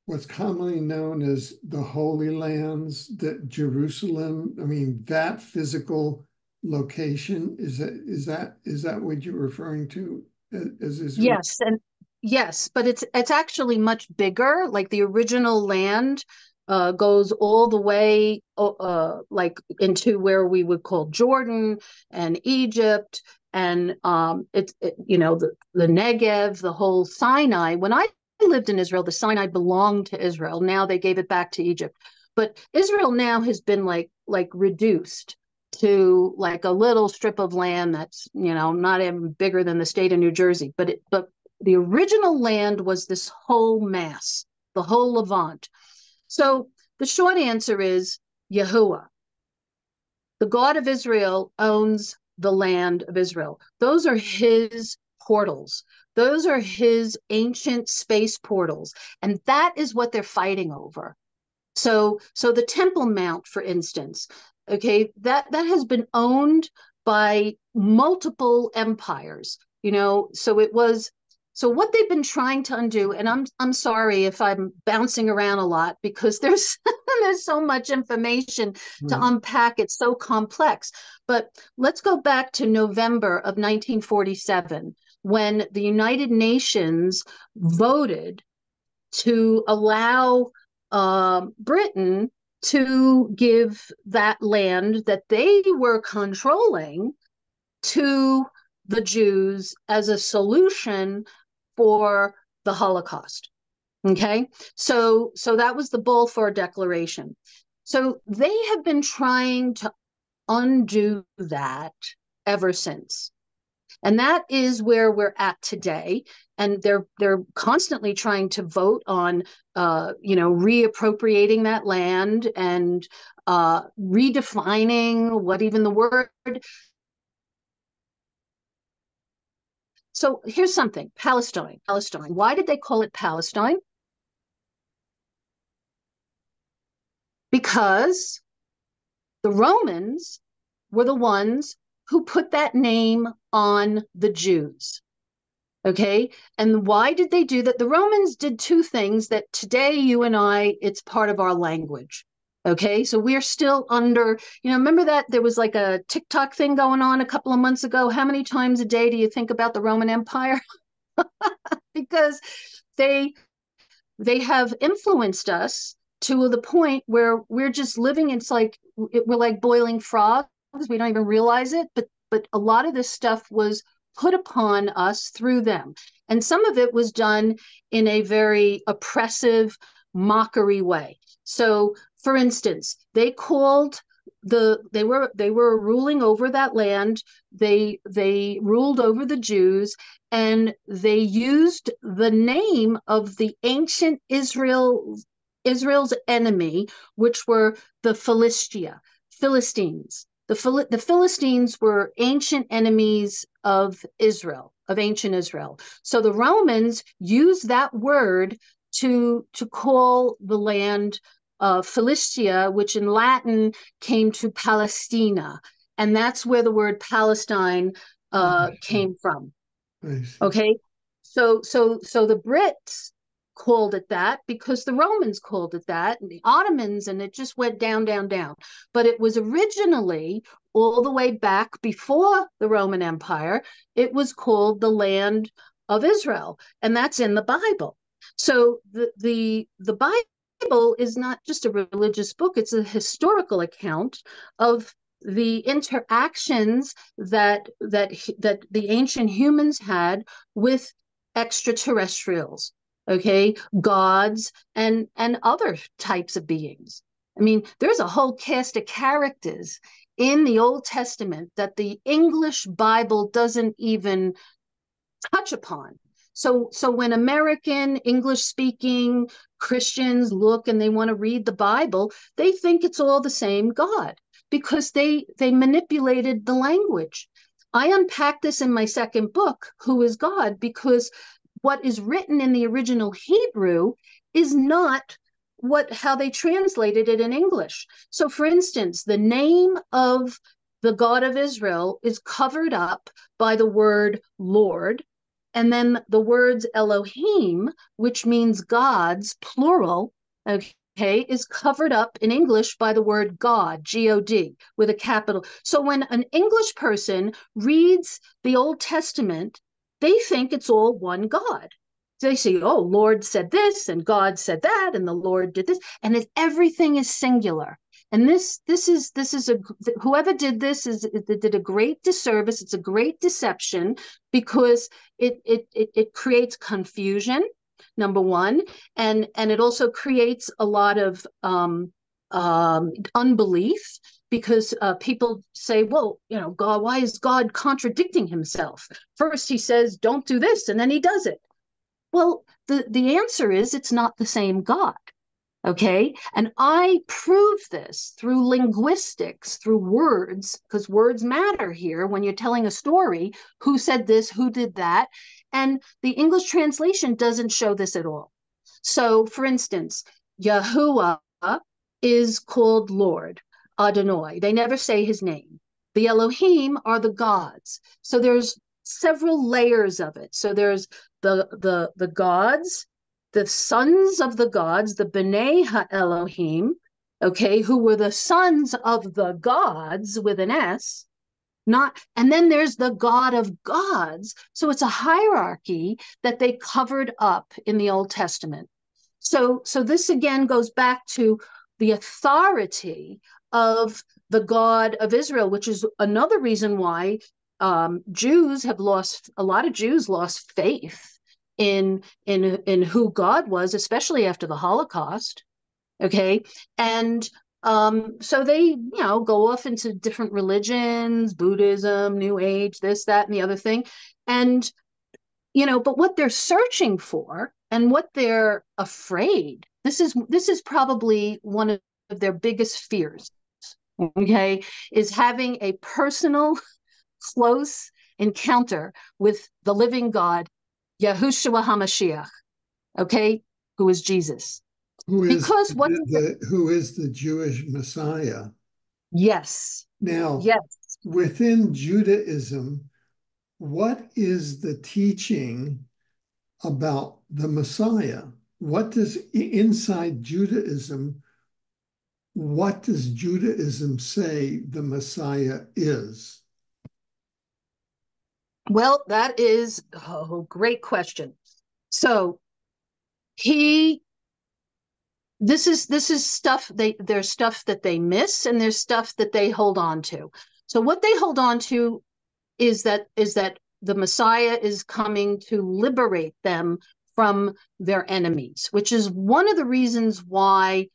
what's commonly known as the Holy Lands, that Jerusalem? I mean, that physical location, is that what you're referring to as Israel? Yes, but it's actually much bigger. Like the original land goes all the way like into where we would call Jordan and Egypt, and the Negev, the whole Sinai. When I lived in Israel, the Sinai belonged to Israel. Now they gave it back to Egypt, but Israel now has been like reduced to like a little strip of land that's not even bigger than the state of New Jersey. But the original land was this whole mass, the whole Levant. So the short answer is Yahuwah. The God of Israel owns the land of Israel. Those are his portals. Those are his ancient space portals. And that is what they're fighting over. So the Temple Mount, for instance, okay, that has been owned by multiple empires, so it was So what they've been trying to undo, and I'm sorry if I'm bouncing around a lot because there's there's so much information to Right. unpack. It's so complex. But let's go back to November of 1947 when the United Nations voted to allow Britain to give that land that they were controlling to the Jews as a solution for the Holocaust. Okay, so that was the Balfour Declaration. So they have been trying to undo that ever since. And that is where we're at today. And they're constantly trying to vote on, reappropriating that land and redefining what even the word. So here's something: Palestine. Palestine. Why did they call it Palestine? Because the Romans were the ones who put that name on the Jews. Okay. And why did they do that? The Romans did two things that today you and I, it's part of our language. Okay. So we're still under, remember that there was like a TikTok thing going on a couple of months ago. How many times a day do you think about the Roman Empire? Because they they have influenced us to the point where we're just living. It's like we're like boiling frogs. We don't even realize it. But a lot of this stuff was put upon us through them, and some of it was done in a very oppressive, mockery way. So, for instance, they were ruling over that land. They ruled over the Jews, and they used the name of the ancient Israel's enemy, which were the Philistines. The Philistines were ancient enemies of Israel, of ancient Israel. So the Romans used that word to call the land Philistia, which in Latin came to Palestina. And that's where the word Palestine came from. I see. Okay. So the Brits called it that because the Romans called it that, and the Ottomans, and it just went down, down, down. But it was originally all the way back before the Roman Empire, it was called the land of Israel, and that's in the Bible. So the Bible is not just a religious book, it's a historical account of the interactions that the ancient humans had with extraterrestrials, okay, gods and other types of beings. I mean, there's a whole cast of characters in the Old Testament that the English Bible doesn't even touch upon. So when American English speaking Christians look and they want to read the Bible, they think it's all the same God because they manipulated the language. I unpack this in my second book, Who is God, because what is written in the original Hebrew is not how they translated it in English. So for instance, the name of the God of Israel is covered up by the word Lord, and then the words Elohim, which means gods, plural, okay, is covered up in English by the word God, G-O-D, with a capital. So when an English person reads the Old Testament, they think it's all one God. They say, oh, Lord said this, and God said that, and the Lord did this, and everything is singular. And this is whoever did this did a great disservice. It's a great deception because it creates confusion, number one, and it also creates a lot of unbelief because people say, well, God, why is God contradicting himself? First he says, don't do this, and then he does it. Well, the answer is it's not the same God. Okay. And I prove this through linguistics, through words, because words matter here when you're telling a story. Who said this? Who did that? And the English translation doesn't show this at all. So, for instance, Yahuwah is called Lord, Adonai. They never say his name. The Elohim are the gods. So there's several layers of it. So there's the gods, the sons of the gods, the B'nai HaElohim, okay, who were the sons of the gods with an S, not, and then there's the God of gods. So it's a hierarchy that they covered up in the Old Testament. So this again goes back to the authority of the God of Israel, which is another reason why Jews have lost, a lot of Jews lost faith in who God was, especially after the Holocaust. Okay, and so they, go off into different religions, Buddhism, New Age, this, that, and the other thing, and but what they're searching for and what they're afraid, this is probably one of their biggest fears, okay, is having a personal, close encounter with the living God, Yahushua HaMashiach, okay, who is Jesus. Because what who is the Jewish Messiah? Yes. Now, yes. Within Judaism, what is the teaching about the Messiah? What does inside Judaism, what does Judaism say the Messiah is? Well, that is a great question. So this is stuff there's stuff that they miss, and there's stuff that they hold on to. So what they hold on to is that the Messiah is coming to liberate them from their enemies, which is one of the reasons why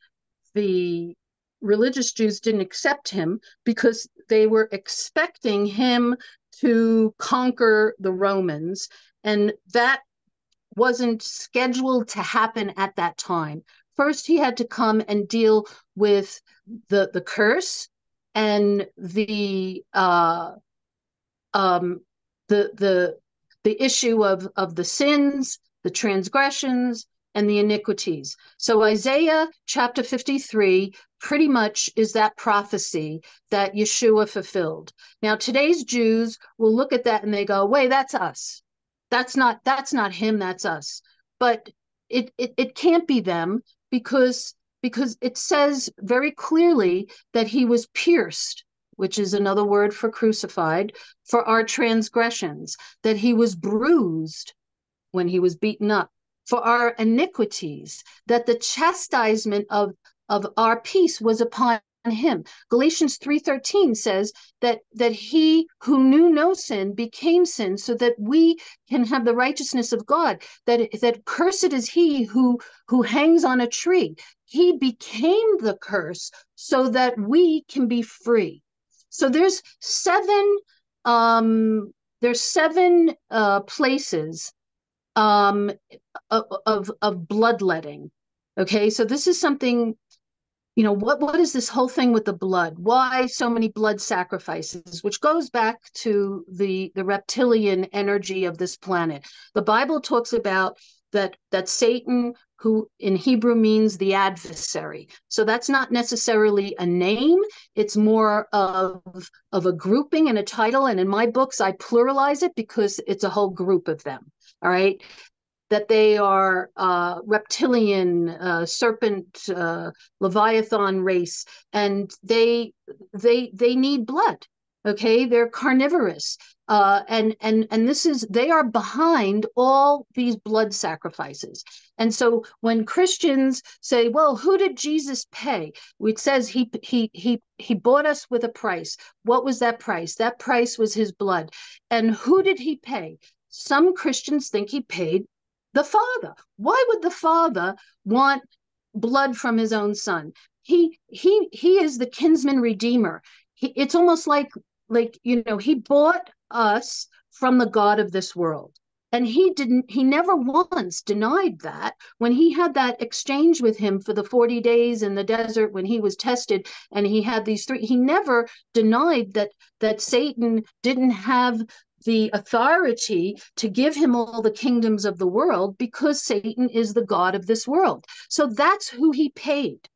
the religious Jews didn't accept him, because they were expecting him to conquer the Romans, and that wasn't scheduled to happen at that time. First, he had to come and deal with the curse and the issue of the sins, the transgressions, and the iniquities. So Isaiah chapter 53 pretty much is that prophecy that Yeshua fulfilled. Now, today's Jews will look at that and they go, wait, that's us. That's not him, that's us. But it can't be them, because it says very clearly that he was pierced, which is another word for crucified, for our transgressions, that he was bruised when he was beaten up for our iniquities, that the chastisement of our peace was upon him. Galatians 3:13 says that he who knew no sin became sin so that we can have the righteousness of God, that cursed is he who hangs on a tree. He became the curse so that we can be free. So there's seven places of bloodletting. Okay, so this is something, what is this whole thing with the blood? Why so many blood sacrifices? Which goes back to the reptilian energy of this planet. The Bible talks about that Satan, who in Hebrew means the adversary. So that's not necessarily a name. It's more of a grouping and a title. And in my books, I pluralize it because it's a whole group of them. All right. That they are reptilian, serpent, Leviathan race, and they need blood. Okay, they're carnivorous, and they are behind all these blood sacrifices. And so when Christians say, "Well, who did Jesus pay?" It says he bought us with a price. What was that price? That price was his blood. And who did he pay? Some Christians think he paid the Father. Why would the Father want blood from his own son? He is the kinsman redeemer. It's almost like he bought us from the God of this world. And he never once denied that when he had that exchange with him for the 40 days in the desert when he was tested, and he had these three. He never denied that Satan didn't have the authority to give him all the kingdoms of the world, because Satan is the God of this world. So that's who he paid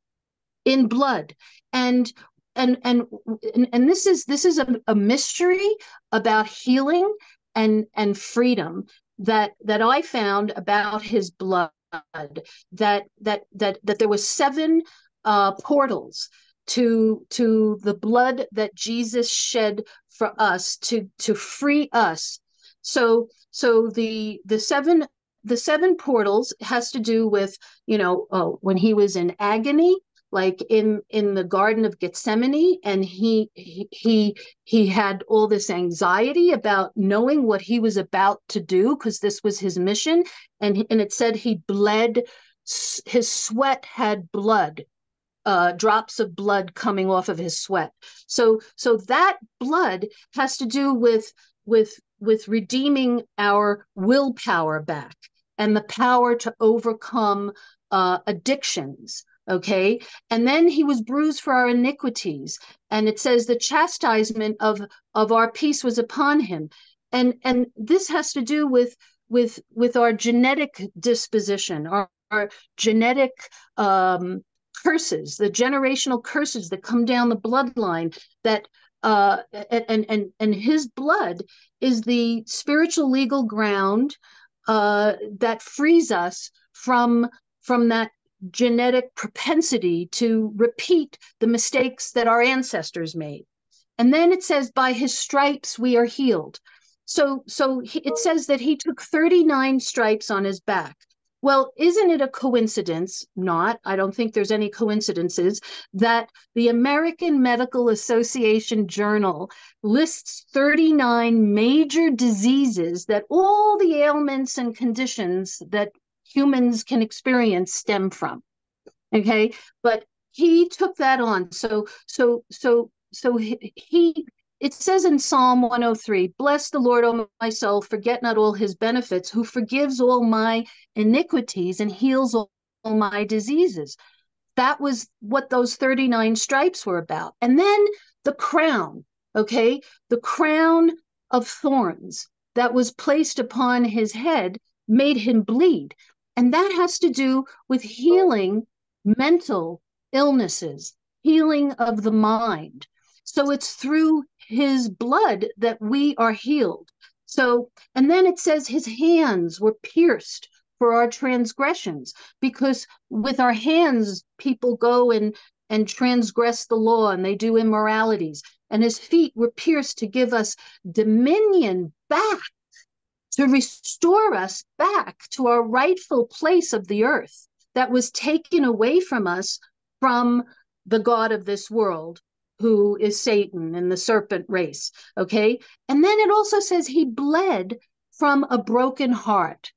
in blood. And this is a mystery about healing and freedom that I found about his blood, that there were seven portals to the blood that Jesus shed for us to free us. So the seven portals has to do with, when he was in agony, like in the Garden of Gethsemane, and he had all this anxiety about knowing what he was about to do, because this was his mission. And it said he bled, his sweat had blood, drops of blood coming off of his sweat. So that blood has to do with redeeming our willpower back and the power to overcome addictions. Okay. And then he was bruised for our iniquities. And it says the chastisement of our peace was upon him. And this has to do with our genetic disposition, our genetic curses, the generational curses that come down the bloodline, that and his blood is the spiritual legal ground that frees us from that genetic propensity to repeat the mistakes that our ancestors made. And then it says, by his stripes we are healed. It says that he took 39 stripes on his back. Well, isn't it a coincidence? Not, I don't think there's any coincidences, that the American Medical Association Journal lists 39 major diseases that all the ailments and conditions that humans can experience stem from. Okay, but he took that on. He it says in Psalm 103, bless the Lord, O my soul, forget not all his benefits, who forgives all my iniquities and heals all my diseases. That was what those 39 stripes were about. And then the crown, okay, the crown of thorns that was placed upon his head made him bleed. And that has to do with healing mental illnesses, healing of the mind. So it's through his blood that we are healed. So, and then it says his hands were pierced for our transgressions, because with our hands, people go and transgress the law, and they do immoralities. And his feet were pierced to give us dominion back, to restore us back to our rightful place of the earth that was taken away from us from the God of this world, who is Satan and the serpent race. Okay. And then it also says he bled from a broken heart,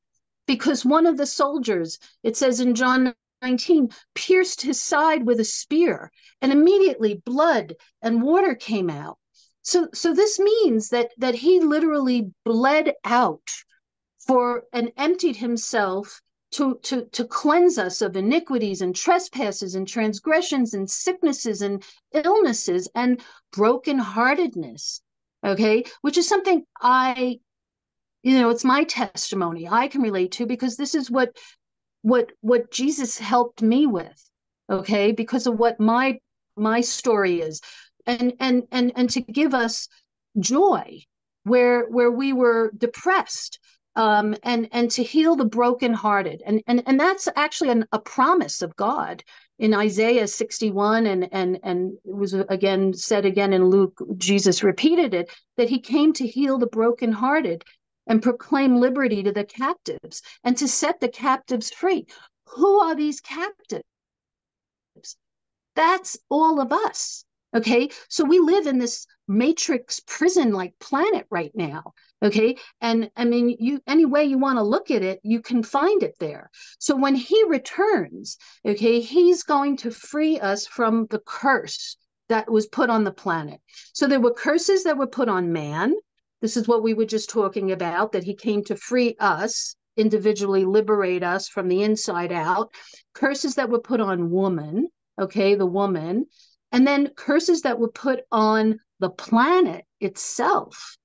because one of the soldiers, it says in John 19, pierced his side with a spear, and immediately blood and water came out. So this means that he literally bled out and emptied himself to cleanse us of iniquities and trespasses and transgressions and sicknesses and illnesses and brokenheartedness. Okay, which is something it's my testimony I can relate to, because this is what Jesus helped me with. Okay, because of what my story is, and to give us joy where we were depressed, and to heal the brokenhearted. And that's actually a promise of God in Isaiah 61, and it was again said again in Luke. Jesus repeated it, that he came to heal the brokenhearted and proclaim liberty to the captives and to set the captives free. Who are these captives? That's all of us. Okay, so we live in this matrix prison-like planet right now. Okay, and I mean, any way you want to look at it, you can find it there. So when he returns, okay, he's going to free us from the curse that was put on the planet. So there were curses that were put on man. This is what we were just talking about, that he came to free us, individually liberate us from the inside out. Curses that were put on woman, okay, the woman. And then curses that were put on the planet itself.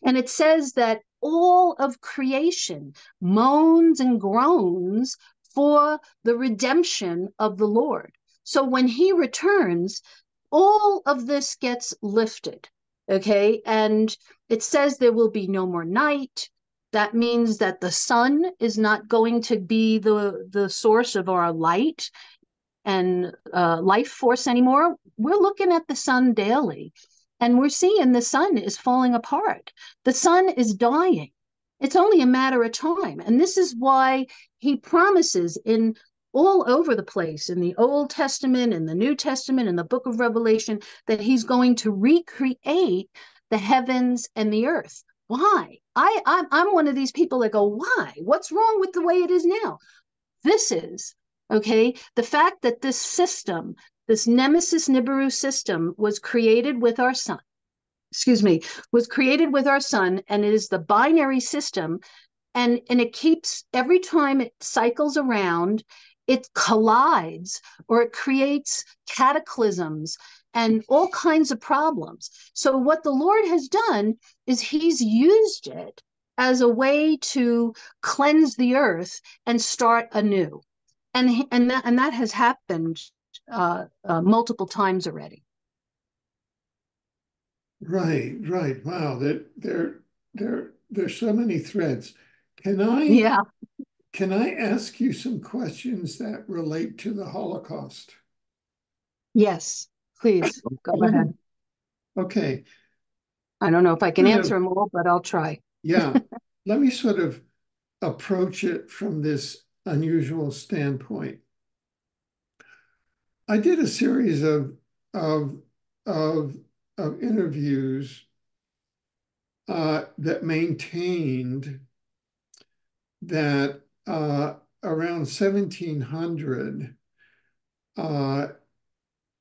And it says that all of creation moans and groans for the redemption of the Lord. So when he returns, all of this gets lifted. Okay. And it says there will be no more night. That means that the sun is not going to be the source of our light and life force anymore. We're looking at the sun daily and we're seeing the sun is falling apart. The sun is dying. It's only a matter of time. And this is why he promises in all over the place in the Old Testament, in the New Testament, in the book of Revelation, that he's going to recreate the heavens and the earth. Why? I'm one of these people that go, why? What's wrong with the way it is now? This is, okay, the fact that this system, this Nemesis Nibiru system, was created with our sun, excuse me, was created with our sun, and it is the binary system, and it keeps, every time it cycles around, it collides or it creates cataclysms and all kinds of problems. So what the Lord has done is he's used it as a way to cleanse the earth and start anew. And that has happened multiple times already. Right, right. Wow, there's so many threads. Can Yeah. I ask you some questions that relate to the Holocaust? Yes. Please go ahead. Okay, I don't know if I can kind answer of, them all, but I'll try. yeah. Let me sort of approach it from this unusual standpoint. I did a series of of of interviews that maintained that around 1700 uh,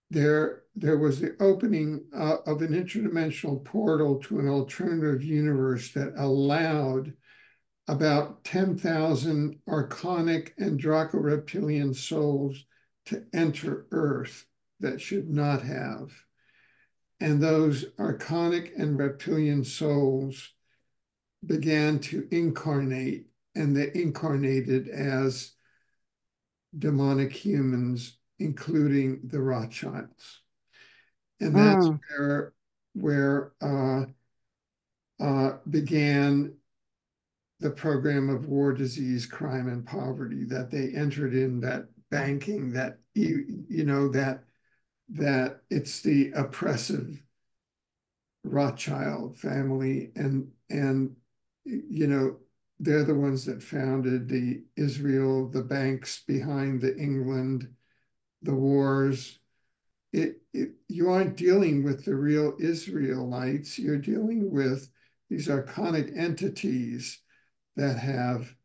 there was the opening of an interdimensional portal to an alternative universe that allowed about 10,000 archonic and Draco-reptilian souls to enter Earth that should not have. And those archonic and reptilian souls began to incarnate, and they incarnated as demonic humans, including the Rothschilds. And that's Mm, where began the program of war, disease, crime, and poverty, that they entered in, that banking, that that it's the oppressive Rothschild family, and they're the ones that founded the Israel, the banks behind the England, the wars. You aren't dealing with the real Israelites. You're dealing with these archonic entities that have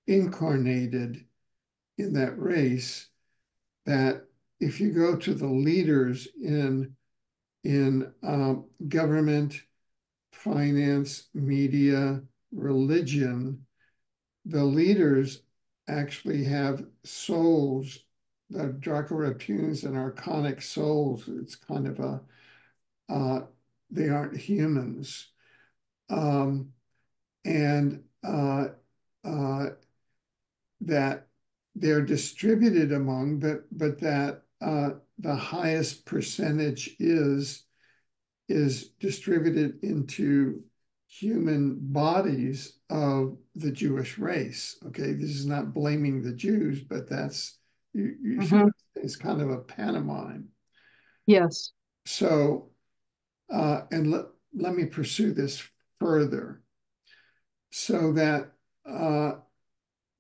incarnated in that race. That if you go to the leaders in government, finance, media, religion, the leaders actually have souls, the Draco-reptilians and archonic souls. It's kind of they aren't humans. Um, and uh, that they're distributed among, but that the highest percentage is distributed into human bodies of the Jewish race. Okay, this is not blaming the Jews, but that's you see, hmm. it's kind of a pantomime. Yes. So, and let me pursue this further, so that uh,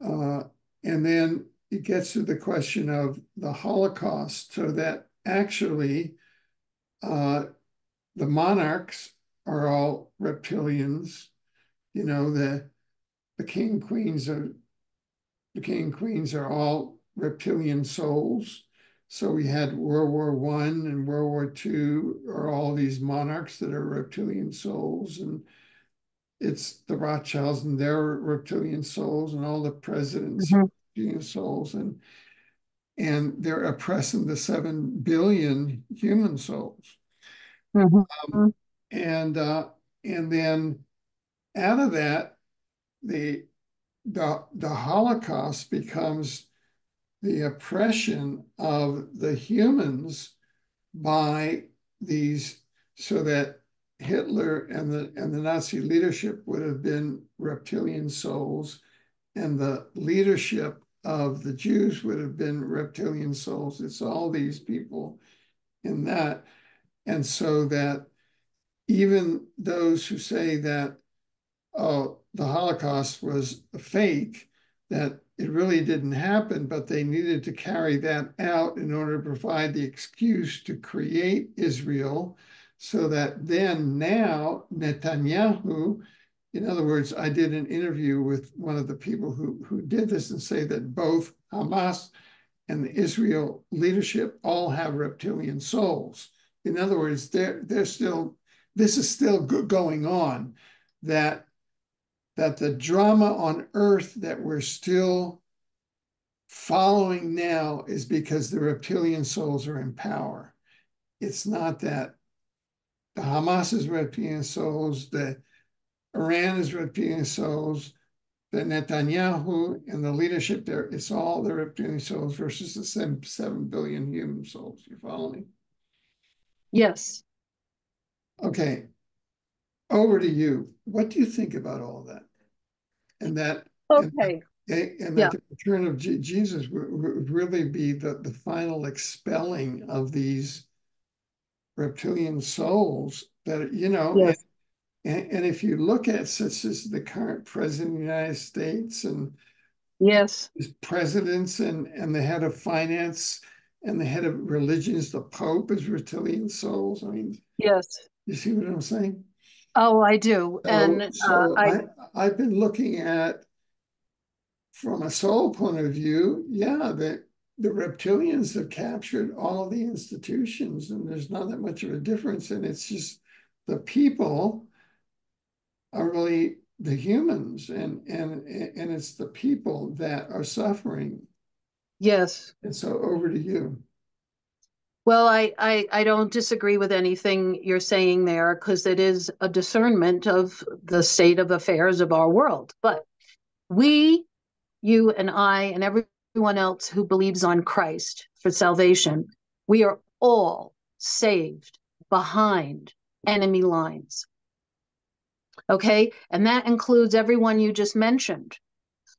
uh, and then it gets to the question of the Holocaust, so that actually uh, the monarchs are all reptilians. You know, the king queens are the king queens are all reptilian souls. So we had World War I and World War II are all these monarchs that are reptilian souls, and it's the Rothschilds and their reptilian souls, and all the presidents Hmm. reptilian souls, and they're oppressing the 7 billion human souls. Um, Hmm. and and then out of that, the the Holocaust becomes the oppression of the humans by these, so that Hitler and the Nazi leadership would have been reptilian souls, and the leadership of the Jews would have been reptilian souls. It's all these people in that. And so that even those who say that, oh, the Holocaust was a fake, that it really didn't happen, but they needed to carry that out in order to provide the excuse to create Israel, so that then now Netanyahu, in other words, I did an interview with one of the people who did this and say that both Hamas and the Israel leadership all have reptilian souls. In other words, they're still, this is still going on, that the drama on earth that we're still following now is because the reptilian souls are in power. It's not that the Hamas is reptilian souls, the Iran is reptilian souls, the Netanyahu and the leadership there, it's all the reptilian souls versus the 7 billion human souls. You follow me? Yes. Okay, over to you. What do you think about all that? And that, Okay. and Yeah. that the return of Jesus would really be the final expelling of these reptilian souls that, you know, Yes. and if you look at such as the current president of the United States and Yes. presidents and the head of finance and the head of religions, the Pope is reptilian souls. I mean, Yes. you see what I'm saying? Oh, I do. So, And so I I've been looking at, from a soul point of view, yeah, the reptilians have captured all of the institutions, and there's not that much of a difference. And it's just the people are really the humans, and it's the people that are suffering. yes. And so over to you. Well, I don't disagree with anything you're saying there, because it is a discernment of the state of affairs of our world. But we, you and I, and everyone else who believes on Christ for salvation, we are all saved behind enemy lines. Okay? And that includes everyone you just mentioned.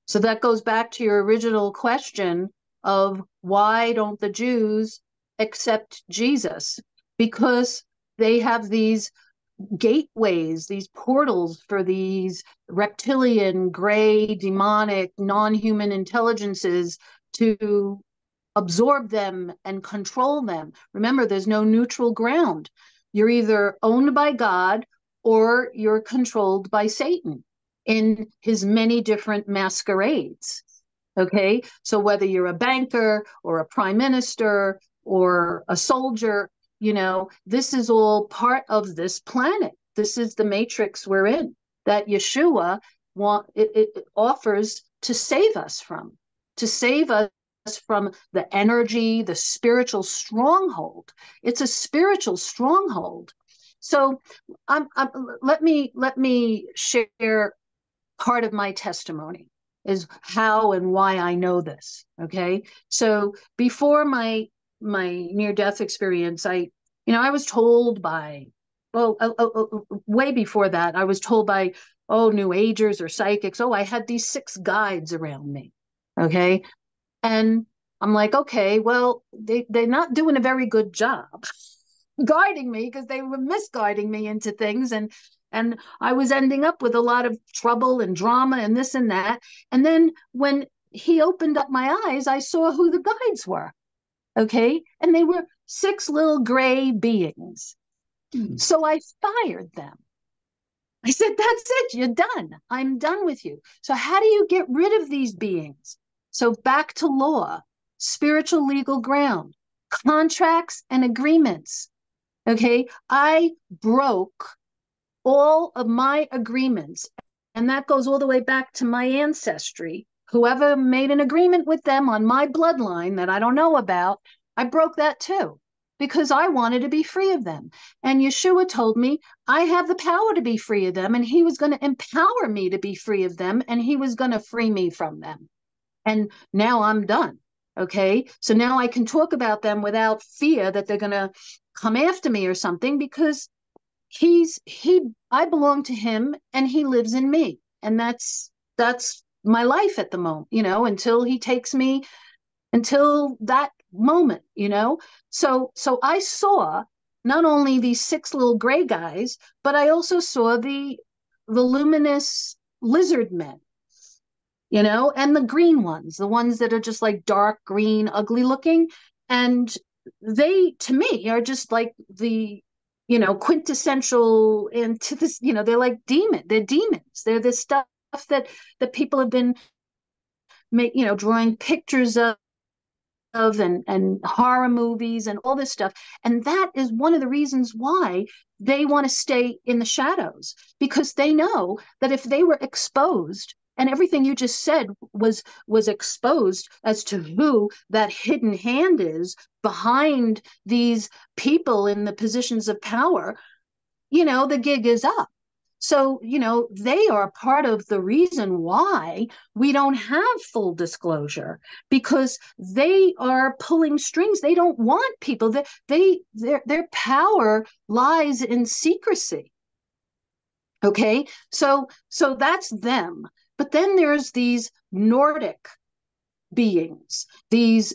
So that goes back to your original question of why don't the Jews accept Jesus? Because they have these gateways, these portals for these reptilian, gray, demonic, non-human intelligences to absorb them and control them. Remember, there's no neutral ground. You're either owned by God or you're controlled by Satan in his many different masquerades. Okay, so whether you're a banker or a prime minister or a soldier, you know, this is all part of this planet. This is the matrix we're in, that Yeshua it offers to save us from, to save us from the energy, the spiritual stronghold. It's a spiritual stronghold. So let me share part of my testimony is how and why I know this. Okay. So before my near-death experience, I was told by, well, way before that, I was told by, New Agers or psychics, I had these 6 guides around me. Okay. And I'm like, okay, well, they're not doing a very good job guiding me, because they were misguiding me into things, and I was ending up with a lot of trouble and drama and this and that. And then when he opened up my eyes, I saw who the guides were. Okay. And they were 6 little gray beings. So I fired them. I said, that's it. You're done. I'm done with you. So how do you get rid of these beings? So back to law, spiritual legal ground, contracts and agreements. Okay. I broke all of my agreements, and that goes all the way back to my ancestry. Whoever made an agreement with them on my bloodline that I don't know about, I broke that too, because I wanted to be free of them. And Yeshua told me I have the power to be free of them, and he was going to empower me to be free of them, and he was going to free me from them. And now I'm done. Okay. So now I can talk about them without fear that they're going to come after me or something, because I belong to him and he lives in me. And that's my life at the moment, until he takes me, until that moment, So I saw not only these six little gray guys, but I also saw the luminous lizard men, and the green ones, the ones that are just like dark green, ugly looking. And they, to me, are just like the, quintessential antithesis, they're like they're demons. They're this stuff that people have been drawing pictures of and horror movies and all this stuff. And that is one of the reasons why they want to stay in the shadows, because they know that if they were exposed, and everything you just said was exposed as to who that hidden hand is behind these people in the positions of power, the gig is up. So, they are part of the reason why we don't have full disclosure, because they are pulling strings. They don't want people that their power lies in secrecy. Okay. So that's them. But then there's these Nordic beings, these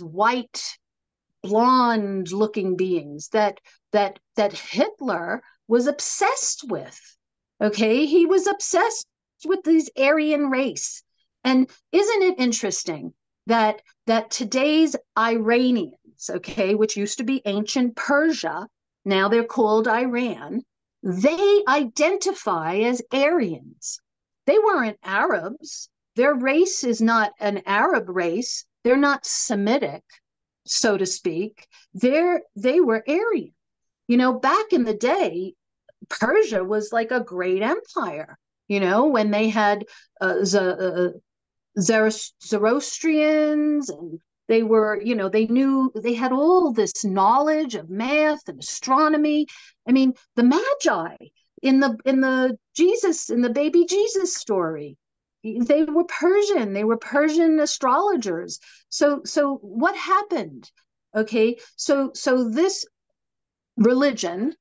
white, blonde looking beings that Hitler was obsessed with. Okay, he was obsessed with these Aryan race. And isn't it interesting that today's Iranians, okay, which used to be ancient Persia, now they're called Iran, they identify as Aryans. They weren't Arabs. Their race is not an Arab race. They're not Semitic, so to speak. They were Aryan. Back in the day, Persia was like a great empire, when they had Zoroastrians, and they were, they knew, they had all this knowledge of math and astronomy. I mean, the Magi in the baby Jesus story, they were Persian. They were Persian astrologers. So what happened? Okay, so this religion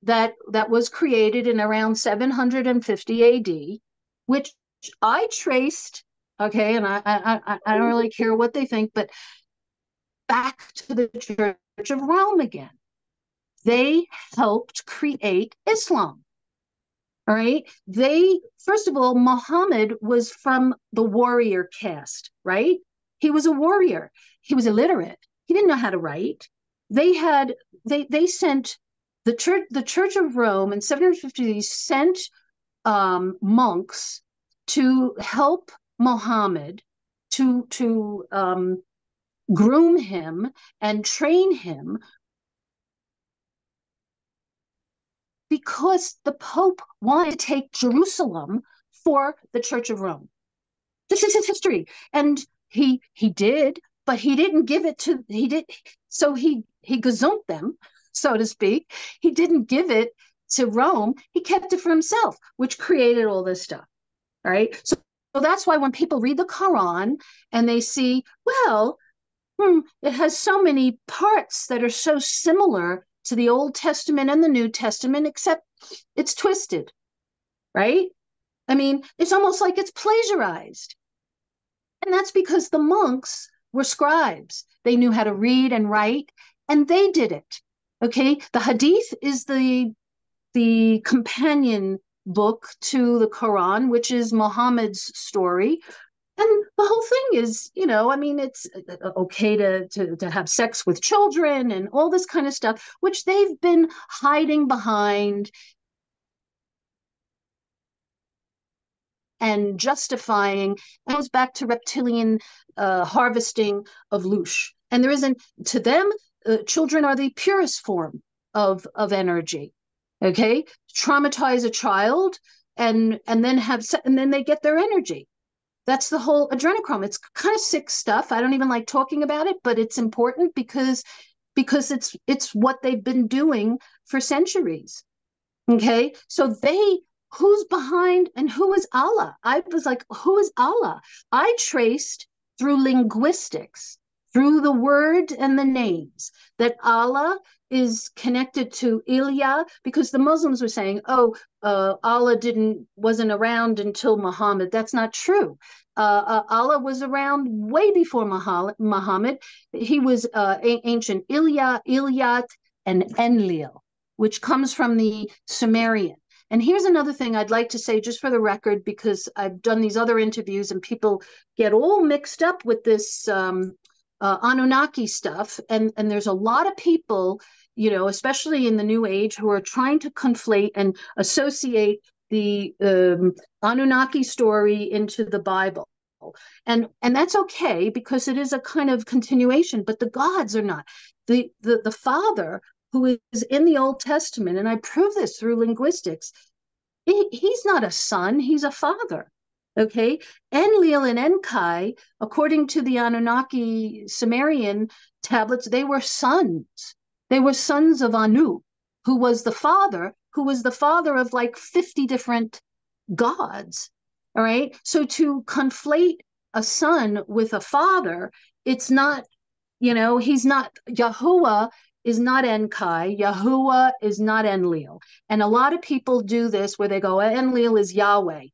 that was created in around 750 AD, which I traced, okay, and I don't really care what they think, but back to the Church of Rome again. They helped create Islam. All right. First of all, Muhammad was from the warrior caste, right? He was a warrior. He was illiterate. He didn't know how to write. They sent the Church of Rome in 750 sent monks to help Muhammad to groom him and train him, because the Pope wanted to take Jerusalem for the Church of Rome. This is his history. And he did, but he didn't give it to, he gazumped them, so to speak. He didn't give it to Rome. He kept it for himself, which created all this stuff. All right. So that's why when people read the Quran and they see, well, it has so many parts that are so similar to the Old Testament and the New Testament, except it's twisted, right? I mean, it's almost like it's plagiarized. And that's because the monks were scribes. They knew how to read and write, and they did it. Okay. The Hadith is the companion book to the Quran, which is Muhammad's story. And the whole thing is, I mean, it's okay to have sex with children and all this kind of stuff, which they've been hiding behind and justifying. It goes back to reptilian harvesting of louche. And there isn't, to them, children are the purest form of energy. Okay, traumatize a child and then they get their energy. That's the whole adrenochrome. It's kind of sick stuff. I don't even like talking about it, but it's important because it's what they've been doing for centuries. Okay, so who's behind and who is Allah? I was like, who is Allah? I traced through linguistics, through the word and the names, that Allah is connected to Ilya, because the Muslims were saying, oh, Allah wasn't around until Muhammad. That's not true. Allah was around way before Muhammad. He was ancient Ilya, Ilyat, and Enlil, which comes from the Sumerian. And here's another thing I'd like to say, just for the record, because I've done these other interviews and people get all mixed up with this Anunnaki stuff. And there's a lot of people, especially in the New Age, who are trying to conflate and associate the Anunnaki story into the Bible. And that's okay, because it is a kind of continuation, but the gods are not. The Father, who is in the Old Testament, and I prove this through linguistics, he's not a son, he's a father. Okay, Enlil and Enkai, according to the Anunnaki Sumerian tablets, they were sons. They were sons of Anu, who was the father of like 50 different gods. All right, so to conflate a son with a father, it's not, he's not. Yahuwah is not Enkai. Yahuwah is not Enlil. And a lot of people do this where they go, Enlil is Yahweh.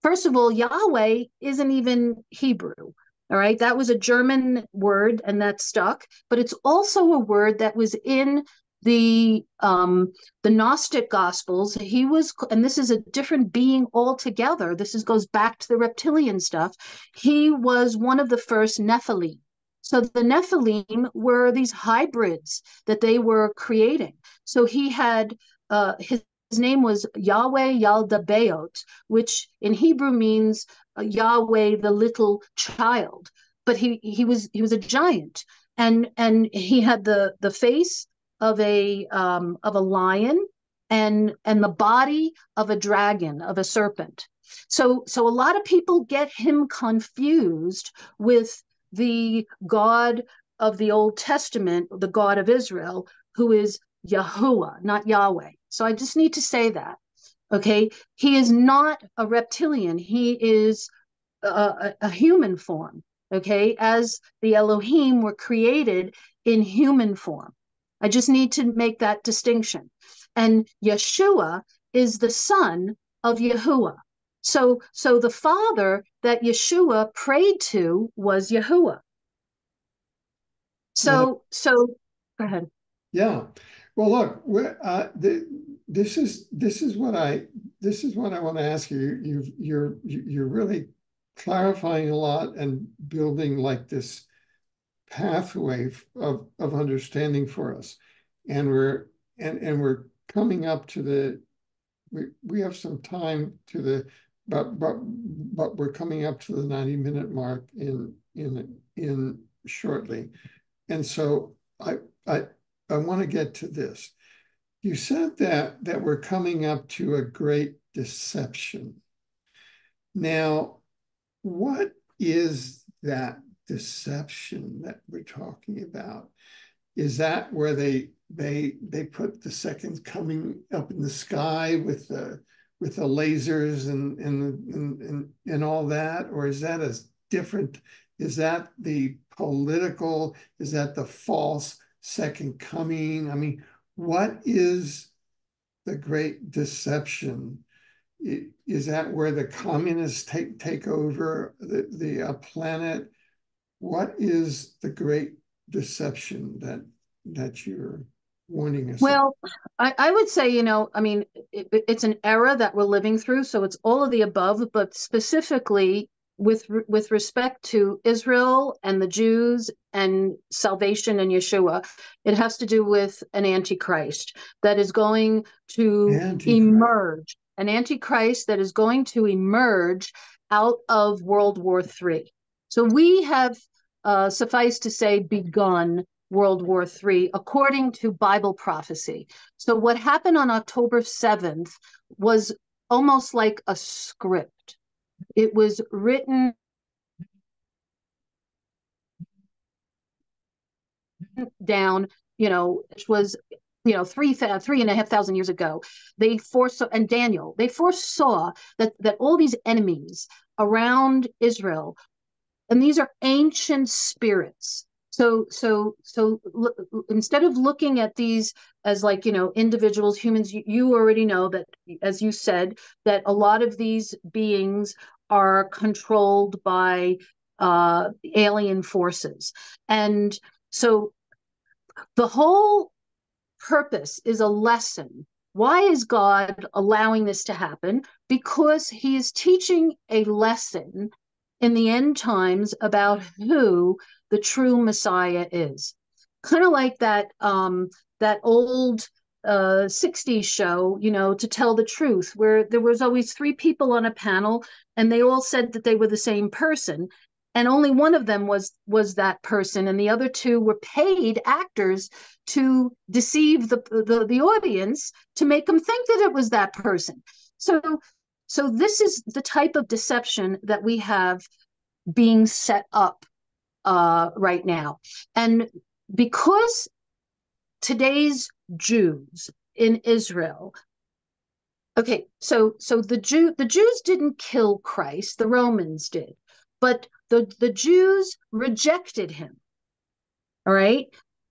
First of all, Yahweh isn't even Hebrew. All right, that was a German word and that stuck, but it's also a word that was in the Gnostic Gospels. He was, and this is a different being altogether. Goes back to the reptilian stuff. He was one of the first Nephilim. So the Nephilim were these hybrids that they were creating. So he had his name was Yahweh Yaldabaoth, which in Hebrew means Yahweh the little child. But he was a giant, and he had the face of a lion and the body of a dragon, of a serpent. So a lot of people get him confused with the God of the Old Testament, the God of Israel, who is Yahuwah, not Yahweh. So I just need to say that, okay? He is not a reptilian. He is a human form, okay? As the Elohim were created in human form. I just need to make that distinction. And Yeshua is the son of Yahuwah. So the father that Yeshua prayed to was Yahuwah. So go ahead. Yeah. Well, look, this is what I want to ask you. You're really clarifying a lot and building like this pathway of understanding for us, and we're coming up to the we have some time to the but we're coming up to the 90-minute mark in shortly, and so I want to get to this. You said that we're coming up to a great deception. Now, what is that deception that we're talking about? Is that where they put the second coming up in the sky with the lasers and all that, or is that a different? Is that the political? Is that the false second coming? I mean, what is the great deception? Is that where the communists take over the planet? What is the great deception that you're warning us about? Well, I would say, I mean, it's an era that we're living through, so it's all of the above, but specifically with respect to Israel and the Jews and salvation and Yeshua, it has to do with an antichrist that is going to emerge, an antichrist that is going to emerge out of World War III. So we have, suffice to say, begun World War III, according to Bible prophecy. So what happened on October 7th was almost like a script. It was written down, which was, 3,500 years ago. They foresaw, and Daniel, they foresaw that all these enemies around Israel, and these are ancient spirits. Instead of looking at these as like, individuals, humans, you already know that, as you said, that a lot of these beings are controlled by alien forces. And so the whole purpose is a lesson. Why is God allowing this to happen? Because he is teaching a lesson in the end times about who the true Messiah is. Kind of like that old 60s show, To Tell the Truth, where there was always three people on a panel and they all said that they were the same person. And only one of them was that person, and the other two were paid actors to deceive the audience to make them think that it was that person. So this is the type of deception that we have being set up right now. And because today's Jews in Israel, okay, so the Jews didn't kill Christ, the Romans did, but the Jews rejected him. All right.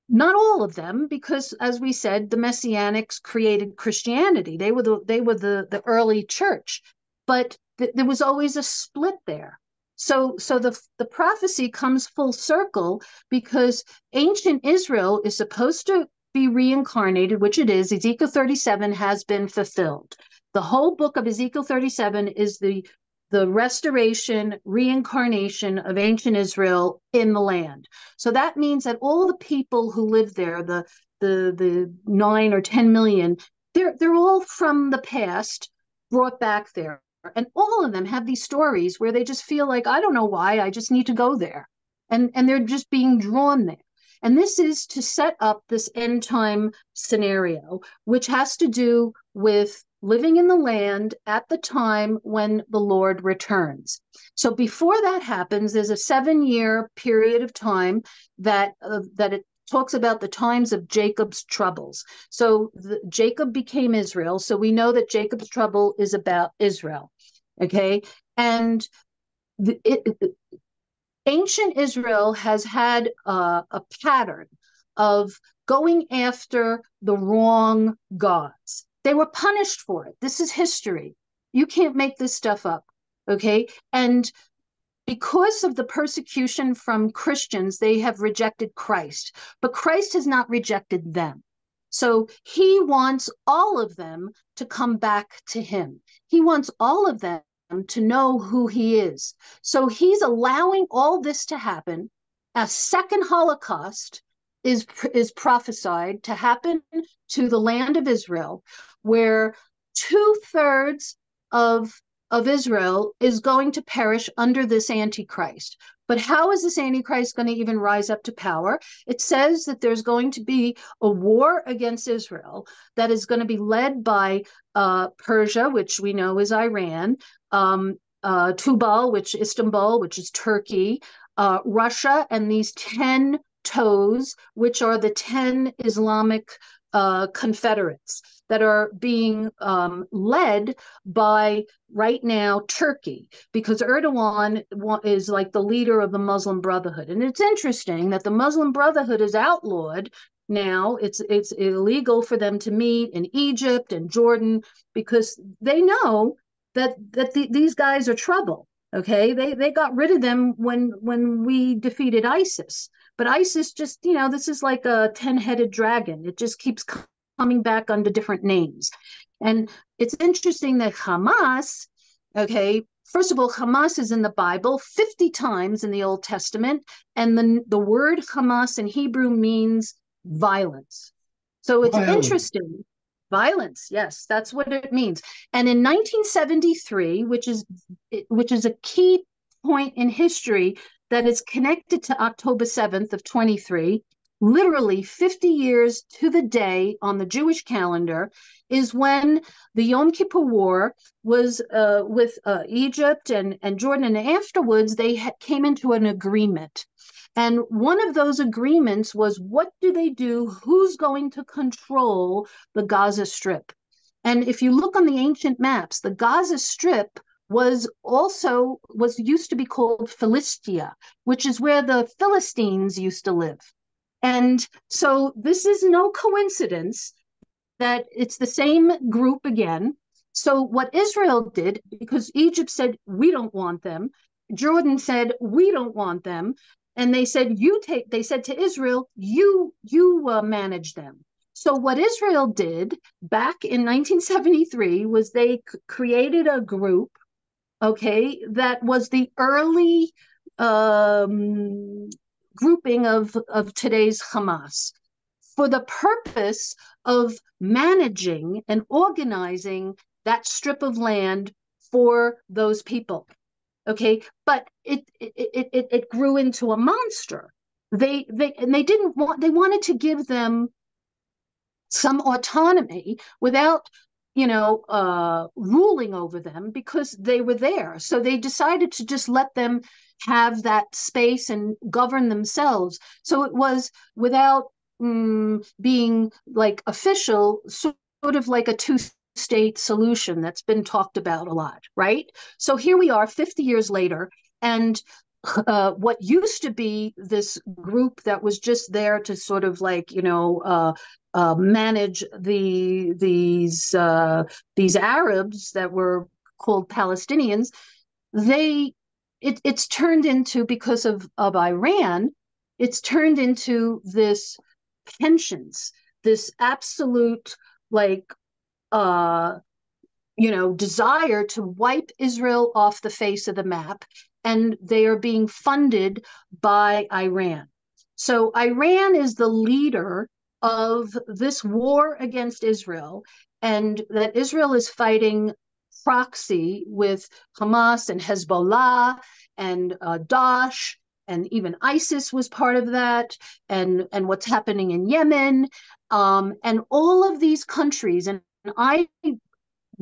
Not all of them, because as we said, the Messianics created Christianity. They were the early church, but there was always a split there. So the prophecy comes full circle because ancient Israel is supposed to be reincarnated, which it is. Ezekiel 37 has been fulfilled. The whole book of Ezekiel 37 is the restoration, reincarnation of ancient Israel in the land. So that means that all the people who live there, the 9 or 10 million, they're all from the past brought back there. And all of them have these stories where they just feel like, I don't know why, I just need to go there. And they're just being drawn there. And this is to set up this end time scenario, which has to do with living in the land at the time when the Lord returns. So before that happens, there's a 7-year period of time that it talks about the times of Jacob's troubles. So Jacob became Israel. So we know that Jacob's trouble is about Israel. Okay. And ancient Israel has had a pattern of going after the wrong gods. They were punished for it. This is history. You can't make this stuff up. Okay. And because of the persecution from Christians, they have rejected Christ, but Christ has not rejected them. So he wants all of them to come back to him. He wants all of them to know who he is. So he's allowing all this to happen. A second Holocaust is prophesied to happen to the land of Israel, where 2/3 of Israel is going to perish under this Antichrist. But how is this Antichrist going to even rise up to power? It says that there's going to be a war against Israel that is going to be led by Persia, which we know is Iran, Istanbul, which is Turkey, Russia, and these 10 toes, which are the 10 Islamic confederates that are being led by, right now, Turkey, because Erdogan is like the leader of the Muslim Brotherhood. And it's interesting that the Muslim Brotherhood is outlawed now. It's illegal for them to meet in Egypt and Jordan because they know that these guys are trouble. Okay, they got rid of them when we defeated ISIS. But ISIS just, this is like a 10-headed dragon. It just keeps coming back under different names. And it's interesting that Hamas, okay, first of all, Hamas is in the Bible 50 times in the Old Testament. And the word Hamas in Hebrew means violence. So it's interesting. Violence, yes, that's what it means. And in 1973, which is a key point in history that is connected to October 7th of 23, literally 50 years to the day on the Jewish calendar, is when the Yom Kippur War was with Egypt and Jordan. And afterwards, they came into an agreement. And one of those agreements was, what do they do? Who's going to control the Gaza Strip? And if you look on the ancient maps, the Gaza Strip was used to be called Philistia, which is where the Philistines used to live. And so this is no coincidence that it's the same group again. So what Israel did, because Egypt said, we don't want them, Jordan said, we don't want them, and they said, they said to Israel, you manage them. So what Israel did back in 1973 was they created a group, okay, that was the early grouping of today's Hamas, for the purpose of managing and organizing that strip of land for those people. Okay, but it grew into a monster. They didn't want, they wanted to give them some autonomy without, ruling over them, because they were there. So they decided to just let them have that space and govern themselves. So it was without being like official, sort of like a two-state solution that's been talked about a lot, right? So here we are 50 years later, and what used to be this group that was just there to sort of like, manage these Arabs that were called Palestinians, it's turned into, because of Iran, it's turned into this penchant, this absolute like desire to wipe Israel off the face of the map, and they are being funded by Iran. So Iran is the leader of this war against Israel, and that Israel is fighting proxy with Hamas and Hezbollah and Daesh, and even ISIS was part of that, and what's happening in Yemen, and all of these countries. And I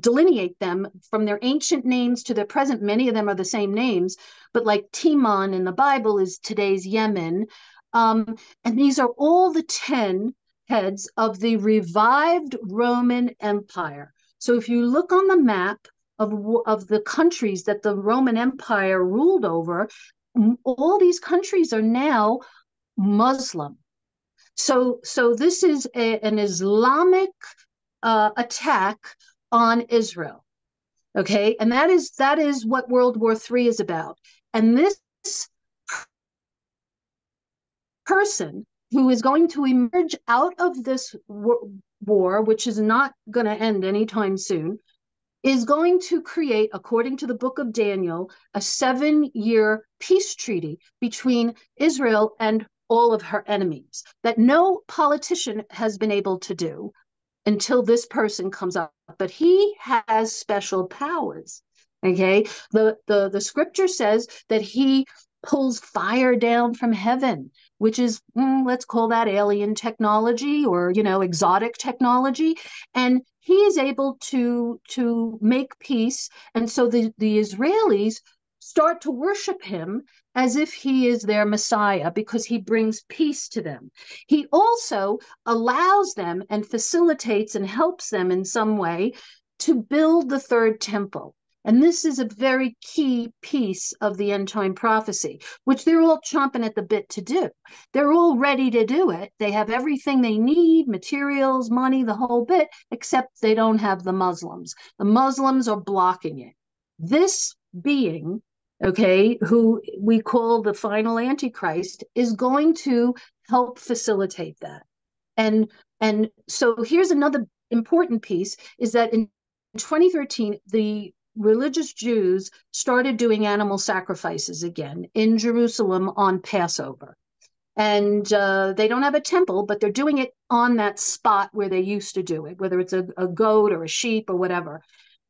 delineate them from their ancient names to their present. Many of them are the same names, but like Timon in the Bible is today's Yemen. And these are all the 10 heads of the revived Roman Empire. So if you look on the map of the countries that the Roman Empire ruled over, all these countries are now Muslim. So this is an Islamic attack on Israel. Okay, and that is what World War III is about. And this person who is going to emerge out of this war, which is not going to end anytime soon, is going to create, according to the book of Daniel, a 7-year peace treaty between Israel and all of her enemies that no politician has been able to do until this person comes up. But he has special powers. Okay, the scripture says that he pulls fire down from heaven, which is let's call that alien technology, or exotic technology, and he is able to make peace. And so the Israelis start to worship him as if he is their Messiah, because he brings peace to them. He also allows them and facilitates and helps them in some way to build the third temple. And this is a very key piece of the end time prophecy, which they're all chomping at the bit to do. They're all ready to do it. They have everything they need, materials, money, the whole bit, except they don't have the Muslims. The Muslims are blocking it. This being, okay, who we call the final Antichrist, is going to help facilitate that. And so here's another important piece, is that in 2013, the religious Jews started doing animal sacrifices again in Jerusalem on Passover. And they don't have a temple, but they're doing it on that spot where they used to do it, whether it's a goat or a sheep or whatever.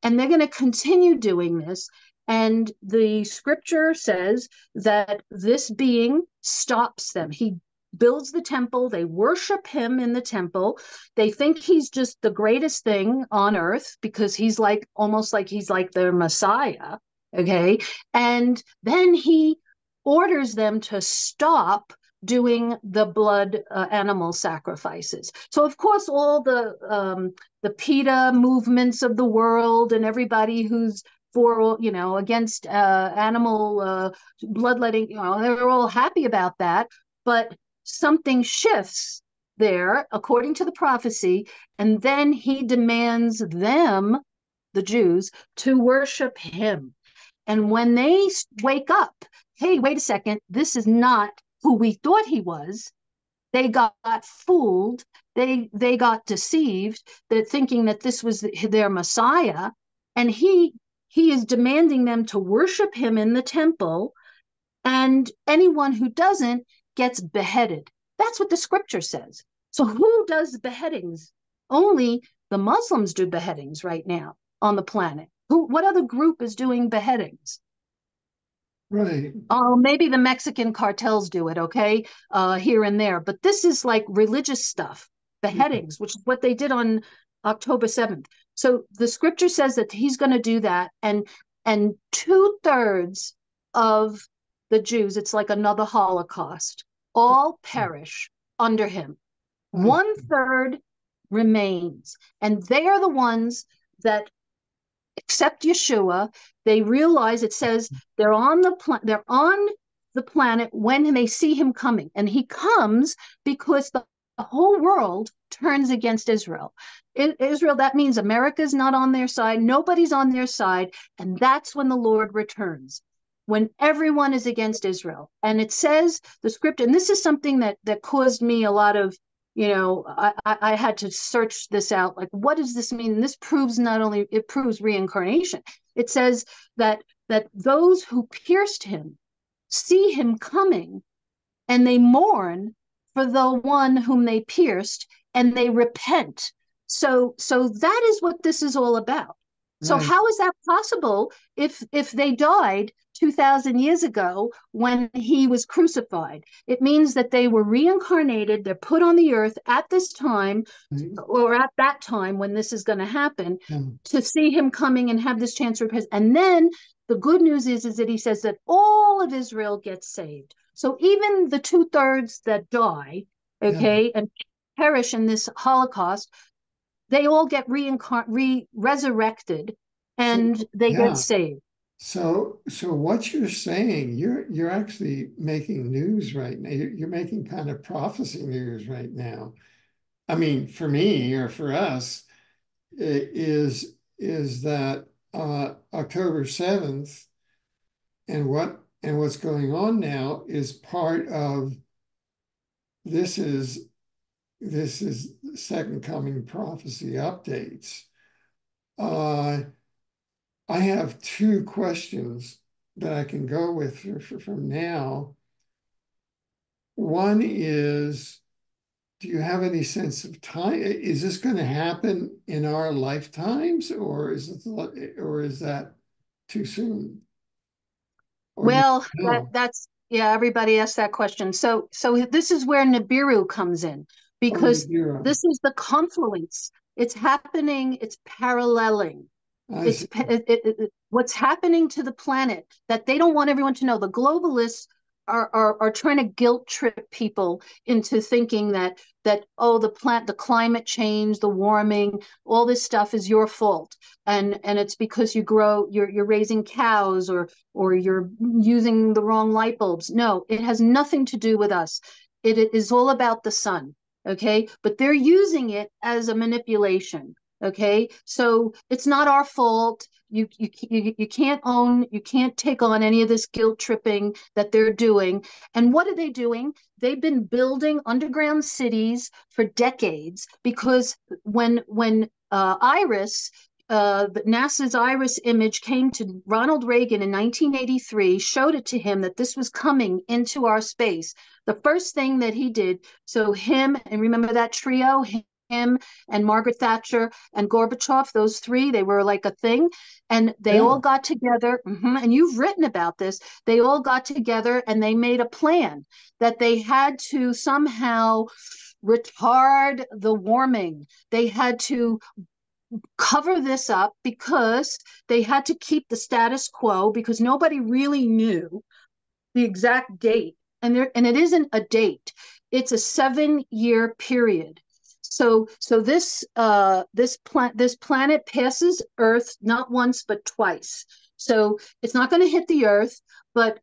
And they're going to continue doing this. And the scripture says that this being stops them. He builds the temple. They worship him in the temple. They think he's just the greatest thing on earth, because he's like, almost like he's like their Messiah. Okay. And then he orders them to stop doing the blood animal sacrifices. So of course, all the PETA movements of the world and everybody who's for, against animal bloodletting. They were all happy about that, but something shifts there according to the prophecy, and then he demands them, the Jews, to worship him. And when they wake up, hey, wait a second, this is not who we thought he was. They got fooled. They got deceived. They're thinking that this was their Messiah, and he is demanding them to worship him in the temple, and anyone who doesn't gets beheaded. That's what the scripture says. So who does beheadings? Only the Muslims do beheadings right now on the planet. What other group is doing beheadings? Right. Oh, maybe the Mexican cartels do it, okay, here and there. But this is like religious stuff, beheadings, which is what they did on October 7th. So the scripture says that he's going to do that, and 2/3 of the Jews, it's like another Holocaust, all perish under him. 1/3 remains, and they are the ones that accept Yeshua. They realize, it says, they're on the planet when they see him coming, and he comes because the whole world turns against Israel. Israel, that means America's not on their side, nobody's on their side, and that's when the Lord returns, when everyone is against Israel. And it says, the script, and this is something that caused me a lot of, I had to search this out. Like, what does this mean? And this proves, not only it proves reincarnation. It says that those who pierced him see him coming, and they mourn for the one whom they pierced, and they repent. So that is what this is all about. So Right. how is that possible if they died 2,000 years ago when he was crucified? It means that they were reincarnated, they're put on the earth at this time, or at that time when this is going to happen, to see him coming and have this chance to repent. And then the good news is that he says that all of Israel gets saved. So even the 2/3 that die, okay, and perish in this Holocaust, they all get resurrected, So, and they get yeah. saved. So what you're saying, you're actually making news right now. You're making kind of prophecy news right now. I mean, for me or for us, is that October 7th and what's going on now is part of this is second coming prophecy updates. Uh, I have two questions that I can go with from now. One is, do you have any sense of time? Is this going to happen in our lifetimes, or is that too soon? Or do you Well, know? that's, yeah, everybody asks that question. So this is where Nibiru comes in, Oh, because zero. this is the confluence. It's happening, it's paralleling. I see. What's happening to the planet that they don't want everyone to know. The globalists are trying to guilt trip people into thinking that oh, the climate change, the warming, all this stuff is your fault, and it's because you're raising cows, or you're using the wrong light bulbs. No, it has nothing to do with us. It is all about the sun. Okay, but they're using it as a manipulation. Okay, so it's not our fault. You can't take on any of this guilt tripping that they're doing. And what are they doing? They've been building underground cities for decades, because when Iris, NASA's Iris image came to Ronald Reagan in 1983, showed it to him that this was coming into our space. The first thing that he did, so him, and remember that trio, him and Margaret Thatcher and Gorbachev, those three, they were like a thing. And they all Yeah. got together, and you've written about this. They all got together and they made a plan that they had to somehow retard the warming. They had to cover this up because they had to keep the status quo, because nobody really knew the exact date. And it isn't a date, it's a 7-year period. This planet passes Earth not once but twice. So it's not going to hit the Earth, but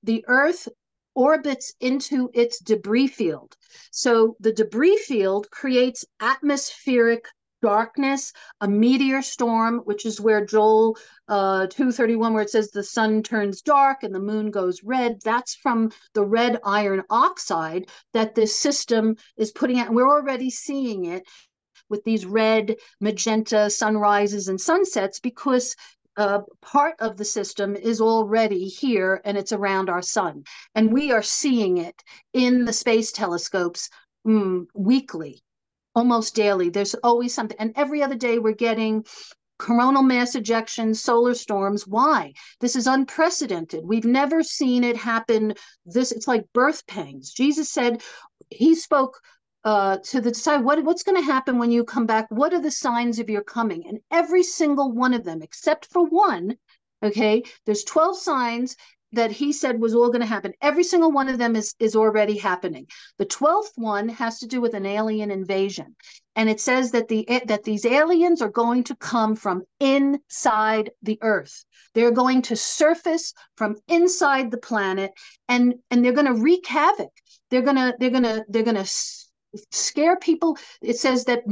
the Earth orbits into its debris field. So the debris field creates atmospheric darkness, a meteor storm, which is where Joel 2:31, where it says the sun turns dark and the moon goes red. That's from the red iron oxide that this system is putting out. And we're already seeing it with these red, magenta sunrises and sunsets because part of the system is already here and it's around our sun. And we are seeing it in the space telescopes weekly, almost daily. There's always something. And every other day we're getting coronal mass ejections, solar storms. Why? This is unprecedented. We've never seen it happen. It's like birth pangs. Jesus said, he spoke to the disciples, what's going to happen when you come back? What are the signs of your coming? And every single one of them, except for one, okay, there's 12 signs that he said was all going to happen. Every single one of them is already happening. The 12th one has to do with an alien invasion. And it says that these aliens are going to come from inside the Earth. They're going to surface from inside the planet, and they're going to wreak havoc. They're going to scare people. It says that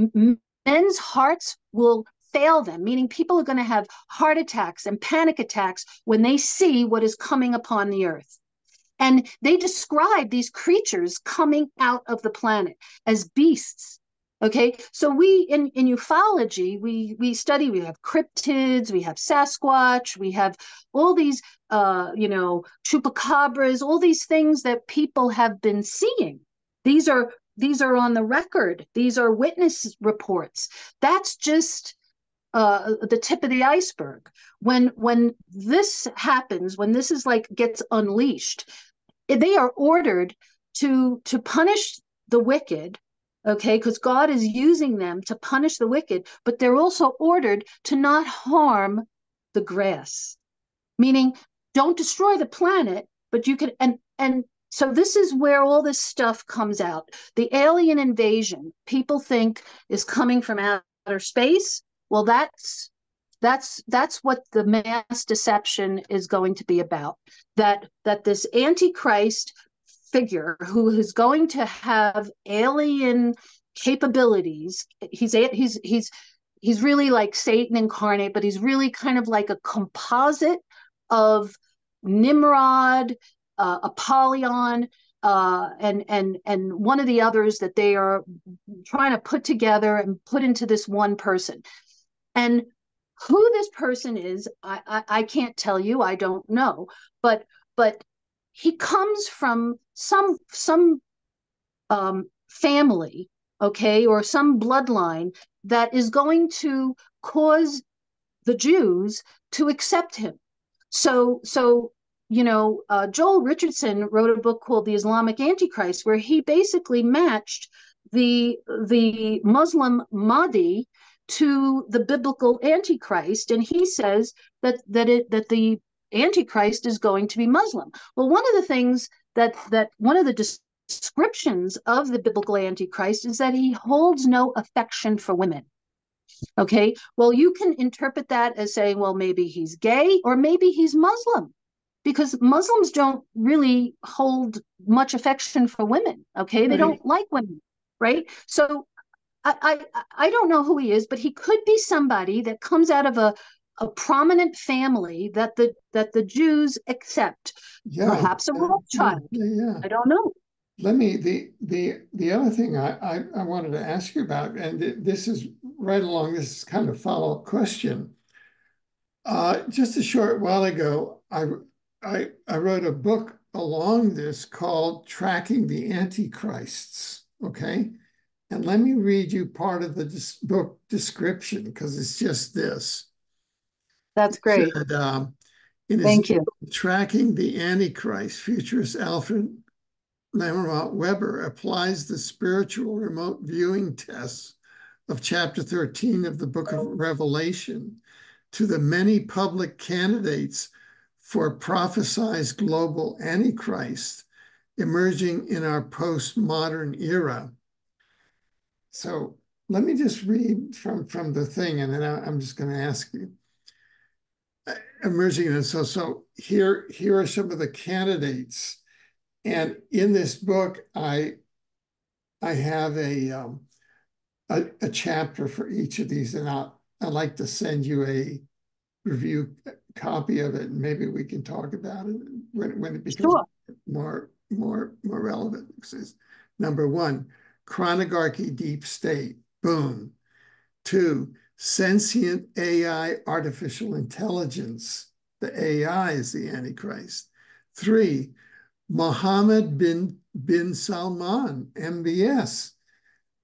men's hearts will fail them, meaning people are going to have heart attacks and panic attacks when they see what is coming upon the Earth. And they describe these creatures coming out of the planet as beasts. Okay, so we in ufology we study. We have cryptids, we have Sasquatch, we have all these chupacabras, all these things that people have been seeing. These are on the record. These are witness reports. That's just the tip of the iceberg. When this happens, when this is like gets unleashed, they are ordered to punish the wicked, okay, because God is using them to punish the wicked, but they're also ordered to not harm the grass, meaning don't destroy the planet, but you can, and so this is where all this stuff comes out. The alien invasion, people think, is coming from outer space. Well, that's what the mass deception is going to be about. That this Antichrist figure who is going to have alien capabilities. He's really like Satan incarnate, but he's really kind of like a composite of Nimrod, Apollyon, and one of the others that they are trying to put together and put into this one person. And who this person is, I can't tell you. I don't know, but he comes from some family, okay, or some bloodline that is going to cause the Jews to accept him. So Joel Richardson wrote a book called The Islamic Antichrist, where he basically matched the Muslim Mahdi to the biblical Antichrist, and he says that the Antichrist is going to be Muslim. Well, one of the things that one of the descriptions of the biblical Antichrist is that he holds no affection for women. Okay, well, you can interpret that as saying, well, maybe he's gay or maybe he's Muslim, because Muslims don't really hold much affection for women. Okay, they don't like women, right? So I don't know who he is, but he could be somebody that comes out of a prominent family that the Jews accept. Yeah, perhaps a Rothschild. yeah. I don't know. Let me the other thing I wanted to ask you about, and this is right along. This is kind of follow-up question. Just a short while ago, I wrote a book along this called "Tracking the Antichrists." Okay, and let me read you part of the book description because it's just this. That's great. It said, in his Thank you. Tracking the Antichrist, futurist Alfred Lamont Weber applies the spiritual remote viewing tests of chapter 13 of the book of Revelation to the many public candidates for prophesized global Antichrist emerging in our postmodern era. So let me just read from the thing, and then I'm just going to ask you. Emerging, and so here are some of the candidates, and in this book, I have a chapter for each of these, and I'd like to send you a review copy of it, and maybe we can talk about it when it becomes Sure. more relevant. Number one, chronarchy deep state. Boom. Two, sentient AI, artificial intelligence. The AI is the Antichrist. Three, Mohammed bin Salman, MBS.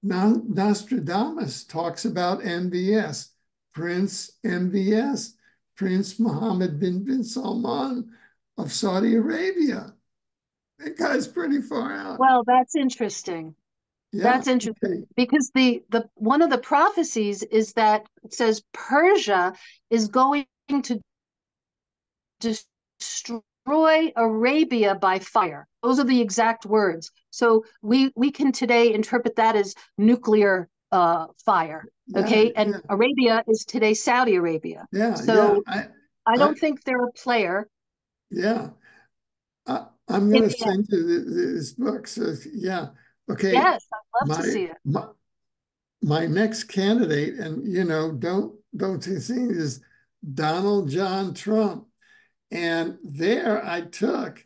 Nostradamus talks about MBS. Prince MBS, Prince Mohammed bin Salman of Saudi Arabia. That guy's pretty far out. Well, that's interesting. Yeah. That's interesting Okay. because the one of the prophecies is that it says Persia is going to destroy Arabia by fire. Those are the exact words. So we can today interpret that as nuclear fire. Yeah. Okay, and Yeah. Arabia is today Saudi Arabia. Yeah. Yeah. So I I don't think they're a player yeah. I'm in going to the end. send you this book. So yeah. Okay. Yes, I'd love to My see it. my my next candidate, and don't see is Donald John Trump. And there I took,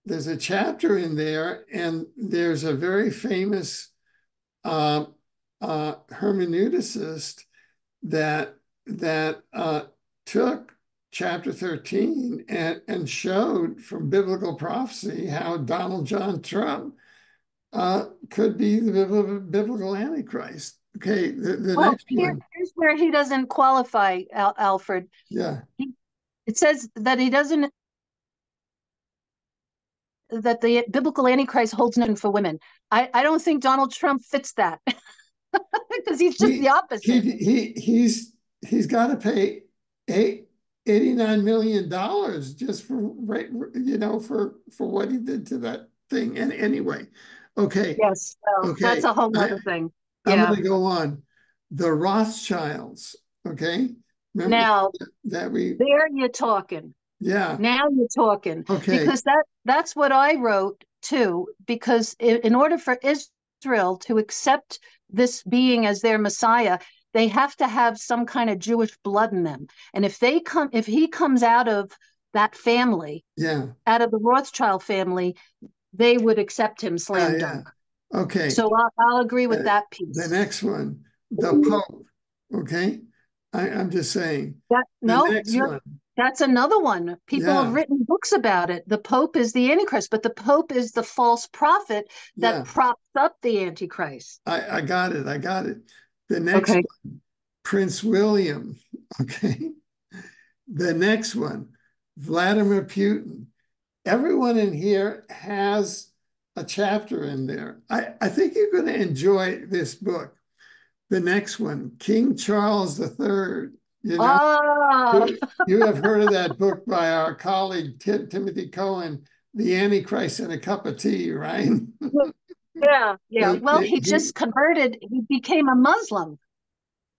there's a chapter in there, and there's a very famous uh, hermeneuticist that took chapter 13 and showed from biblical prophecy how Donald John Trump could be the biblical Antichrist. Okay, the Well, next one. here's where he doesn't qualify, Alfred. Yeah. It says that he doesn't, that the biblical Antichrist holds nothing for women. I don't think Donald Trump fits that because he's just the He opposite. he's got to pay $89 million just for right, for what he did to that thing. And anyway, okay, Yes, so that's okay, a whole other thing. I'm Yeah. going to go on. The Rothschilds, okay, remember Now, that we, there you're talking. yeah, Now you're talking okay, because that's what I wrote too. Because in order for Israel to accept this being as their Messiah, they have to have some kind of Jewish blood in them. And if he comes out of that family, yeah, out of the Rothschild family, they would accept him yeah, slam yeah, dunk. okay. So I'll agree with Uh, that the piece. next one, the Pope, okay, I'm just saying. That The no, next you're one, that's another one. People have yeah, written books about it. The Pope is the Antichrist, but the Pope is the false prophet that yeah. props up the Antichrist. I got it. I got it. The next Okay. one, Prince William. Okay. The next one, Vladimir Putin. Everyone in here has a chapter in there. I think you're going to enjoy this book. The next one, King Charles III. You know, Ah, you have heard of that book by our colleague Timothy Cohen, The Antichrist and a Cup of Tea, right? yeah, yeah. So Well, he just converted. He became a Muslim.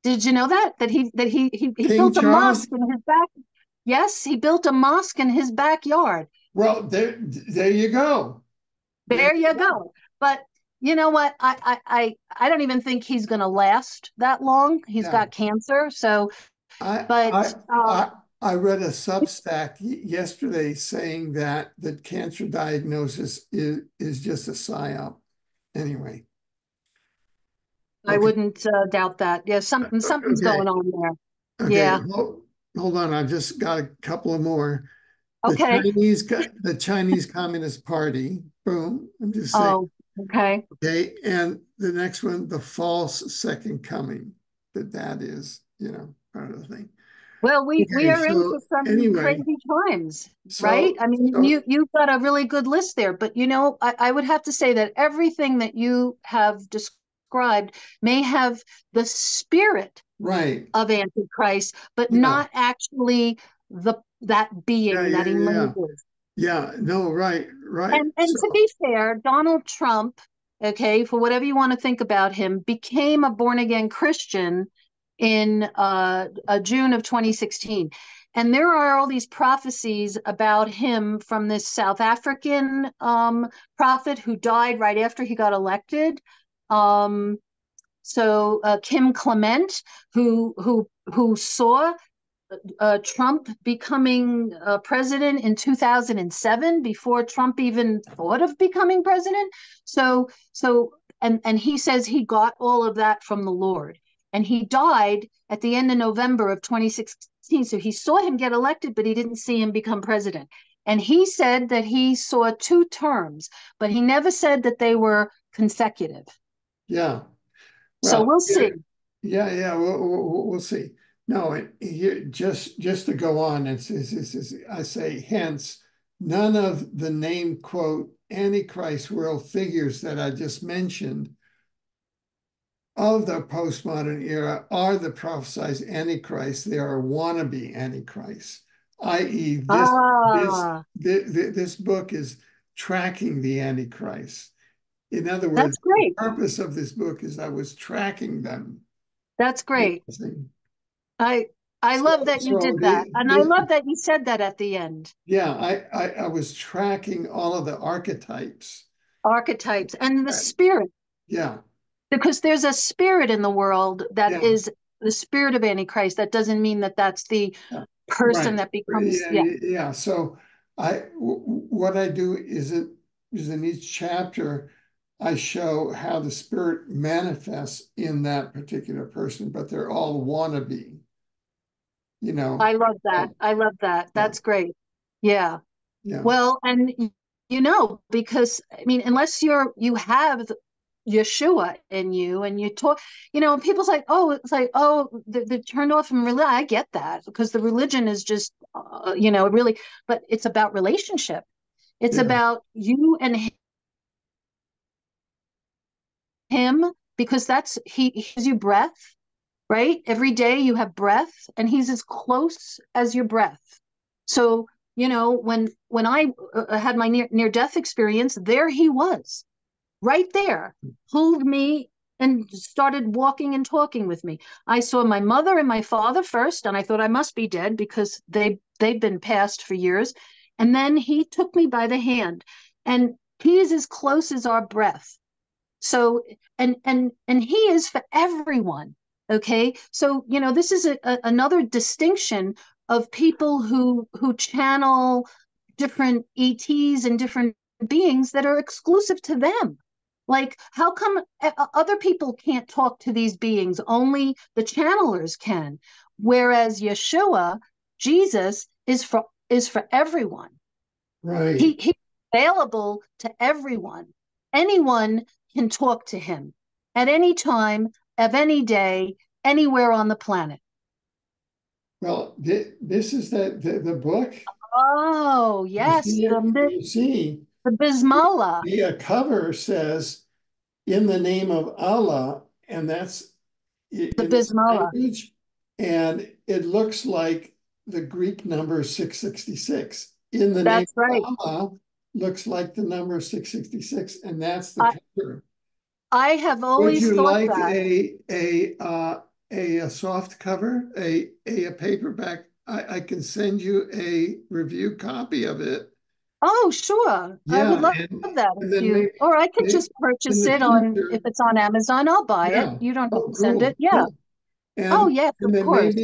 Did you know that? He King built a Charles. mosque in his back. Yes, he built a mosque in his backyard. Well, there you go. There There you you go. go. But you know what? I don't even think he's going to last that long. He's Yeah. got cancer. So, I but I I I read a Substack yesterday saying that the cancer diagnosis is just a psyop. Anyway, I okay, wouldn't doubt that. Yeah, something's okay, going on there. okay. Yeah. Hold on, I've just got a couple of more. Okay. The Chinese Communist Party. Boom. I'm just saying. Oh, okay. Okay, and the next one, the false second coming. That is, part of the thing. Well, we Okay, are so into some anyway, crazy times, right? so I mean, so you've got a really good list there, but I would have to say that everything that you have described may have the spirit right. of Antichrist, but Yeah. not actually that Yeah, being yeah, that yeah, yeah. emerges. Yeah, no, right, right. And to So be fair, Donald Trump okay, for whatever you want to think about him, became a born again Christian in June of 2016. And there are all these prophecies about him from this South African prophet who died right after he got elected. Kim Clement, who saw Trump becoming president in 2007 before Trump even thought of becoming president. And he says he got all of that from the Lord. And he died at the end of November of 2016. So he saw him get elected, but he didn't see him become president. And he said that he saw 2 terms, but he never said that they were consecutive. Yeah. So Well, we'll see. yeah. We'll see. No, here just to go on, I say, hence, none of the name quote Antichrist world figures that I just mentioned of the postmodern era are the prophesied Antichrist. They are wannabe Antichrist, i.e., this book is tracking the Antichrist. In other That's words, the great. purpose of this book is I was tracking them. That's great. I I So, love that you so did that. And I love that you said that at the end. yeah, I was tracking all of the archetypes. Archetypes and the spirit, Yeah, because there's a spirit in the world that yeah, is the spirit of Antichrist. That doesn't mean that that's the yeah. person Right. that becomes, Yeah, yeah. yeah. So what I do is in each chapter, I show how the spirit manifests in that particular person, but they're all wannabe, you know. I love that. So, I love that. yeah, That's great. Yeah. yeah, Well, and because I mean, unless you have Yeshua in you and you talk, people's like, oh, it's like, oh, they're turned off from religion. I get that because the religion is just, really, but it's about relationship. It's yeah, about you and him because he gives you breath, right? Every day you have breath and he's as close as your breath. So, when I had my near death experience, there he was, right there, pulled me and started walking and talking with me. I saw my mother and my father first, and I thought I must be dead because they'd been passed for years. And then he took me by the hand, and he is as close as our breath. So, and he is for everyone. Okay, so this is another distinction of people who channel different ETs and different beings that are exclusive to them. Like, how come other people can't talk to these beings? Only the channelers can. Whereas Yeshua, Jesus, is for everyone. right. He's available to everyone. Anyone can talk to him at any time, of any day, anywhere on the planet. Well, this is the book. Oh, You yes, see it. You see the Bismillah, the cover says in the name of Allah, and that's the in this Bismillah. language, and it looks like the Greek number 666. In the name That's right. of Allah looks like the number 666, and that's the I, cover. I have Would always you thought like that. a soft cover, a paperback? I can send you a review copy of it. Oh, sure. I would Yeah, love and that if then you, or I could maybe just in purchase the it on, if future, it's on Amazon, I'll buy it. yeah. You don't have Oh, to send it. cool, Yeah. cool. Oh, yes, And of then course.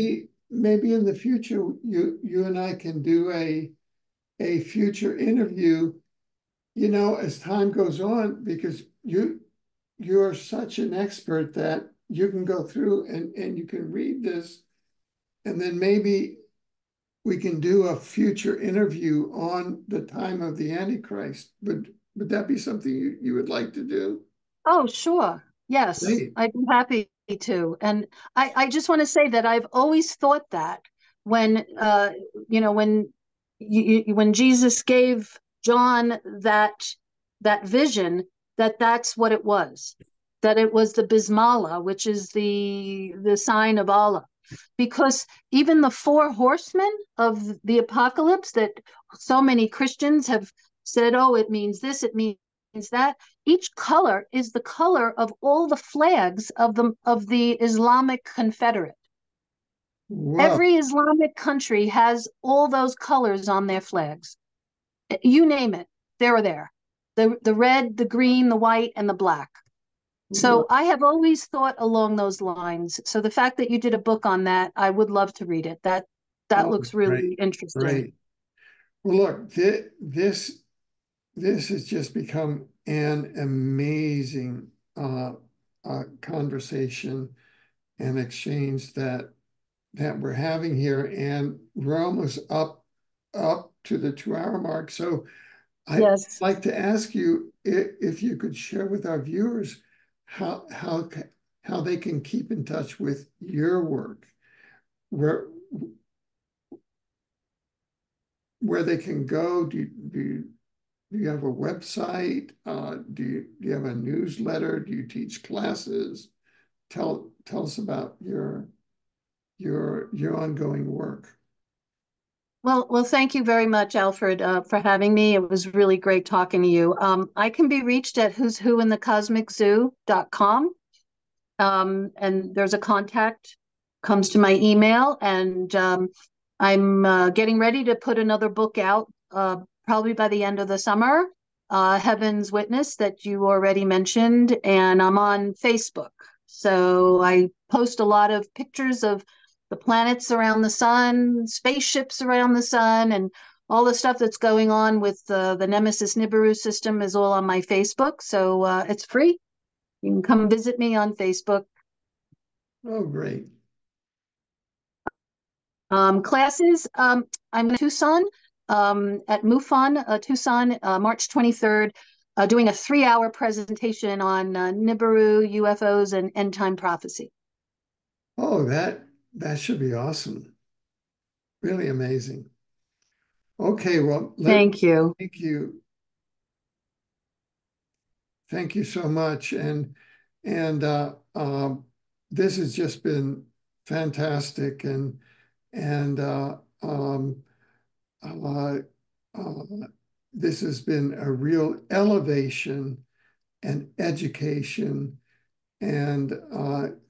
maybe in the future you and I can do a future interview, as time goes on, because you're such an expert that you can go through and you can read this, and then maybe we can do a future interview on the time of the Antichrist. Would that be something you would like to do? Oh, sure. Yes, Great. I'd be happy to. And I just want to say that I've always thought that when, when Jesus gave John that vision, that's what it was, that it was the Bismillah, which is the sign of Allah. Because even the 4 horsemen of the apocalypse that so many Christians have said, oh, it means this, it means that each color is the color of all the flags of the Islamic Confederate. Wow. Every Islamic country has all those colors on their flags. You name it, they're there. The red, the green, the white, and the black. Wow. So I have always thought along those lines. So the fact that you did a book on that, I would love to read it. That Oh, looks great. really interesting. Great. Well, look, this has just become an amazing conversation and exchange that we're having here, and we're almost up to the 2 hour mark. So I'd Yes. like to ask you if you could share with our viewers how how they can keep in touch with your work, where where they can go. Do you have a website? Do you have a newsletter? Do you teach classes? Tell us about your ongoing work. Well, thank you very much, Alfred, for having me. It was really great talking to you. I can be reached at who's who in the cosmic zoo.com. And there's a contact comes to my email, and I'm getting ready to put another book out probably by the end of the summer, Heaven's Witness, that you already mentioned, and I'm on Facebook. So I post a lot of pictures of the planets around the sun, spaceships around the sun, and all the stuff that's going on with the Nemesis Nibiru system is all on my Facebook. So it's free. You can come visit me on Facebook. Oh, great. Classes, I'm in Tucson, at MUFON, Tucson, March 23rd, doing a 3 hour presentation on Nibiru, UFOs, and end time prophecy. Oh, that should be awesome. Really amazing. Okay, well, Thank you. thank you. Thank you so much. And this has just been fantastic, and uh, uh, this has been a real elevation and education. And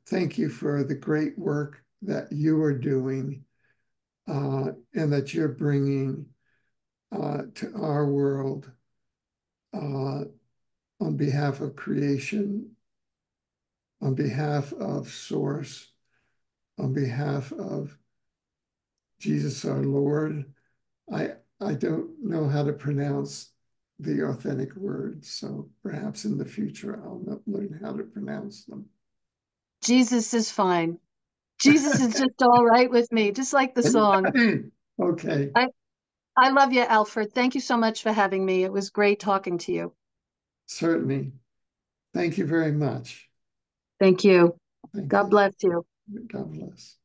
thank you for the great work that you are doing and that you're bringing to our world uh, on behalf of creation, on behalf of Source, on behalf of Jesus our Lord. I don't know how to pronounce the authentic words, so perhaps in the future I'll learn how to pronounce them. Jesus is fine. Jesus is just all right with me, just like the song. Okay, I, I love you, Alfred. Thank you so much for having me. It was great talking to you. certainly. Thank you very much. Thank you. Thank God you. bless you. God bless.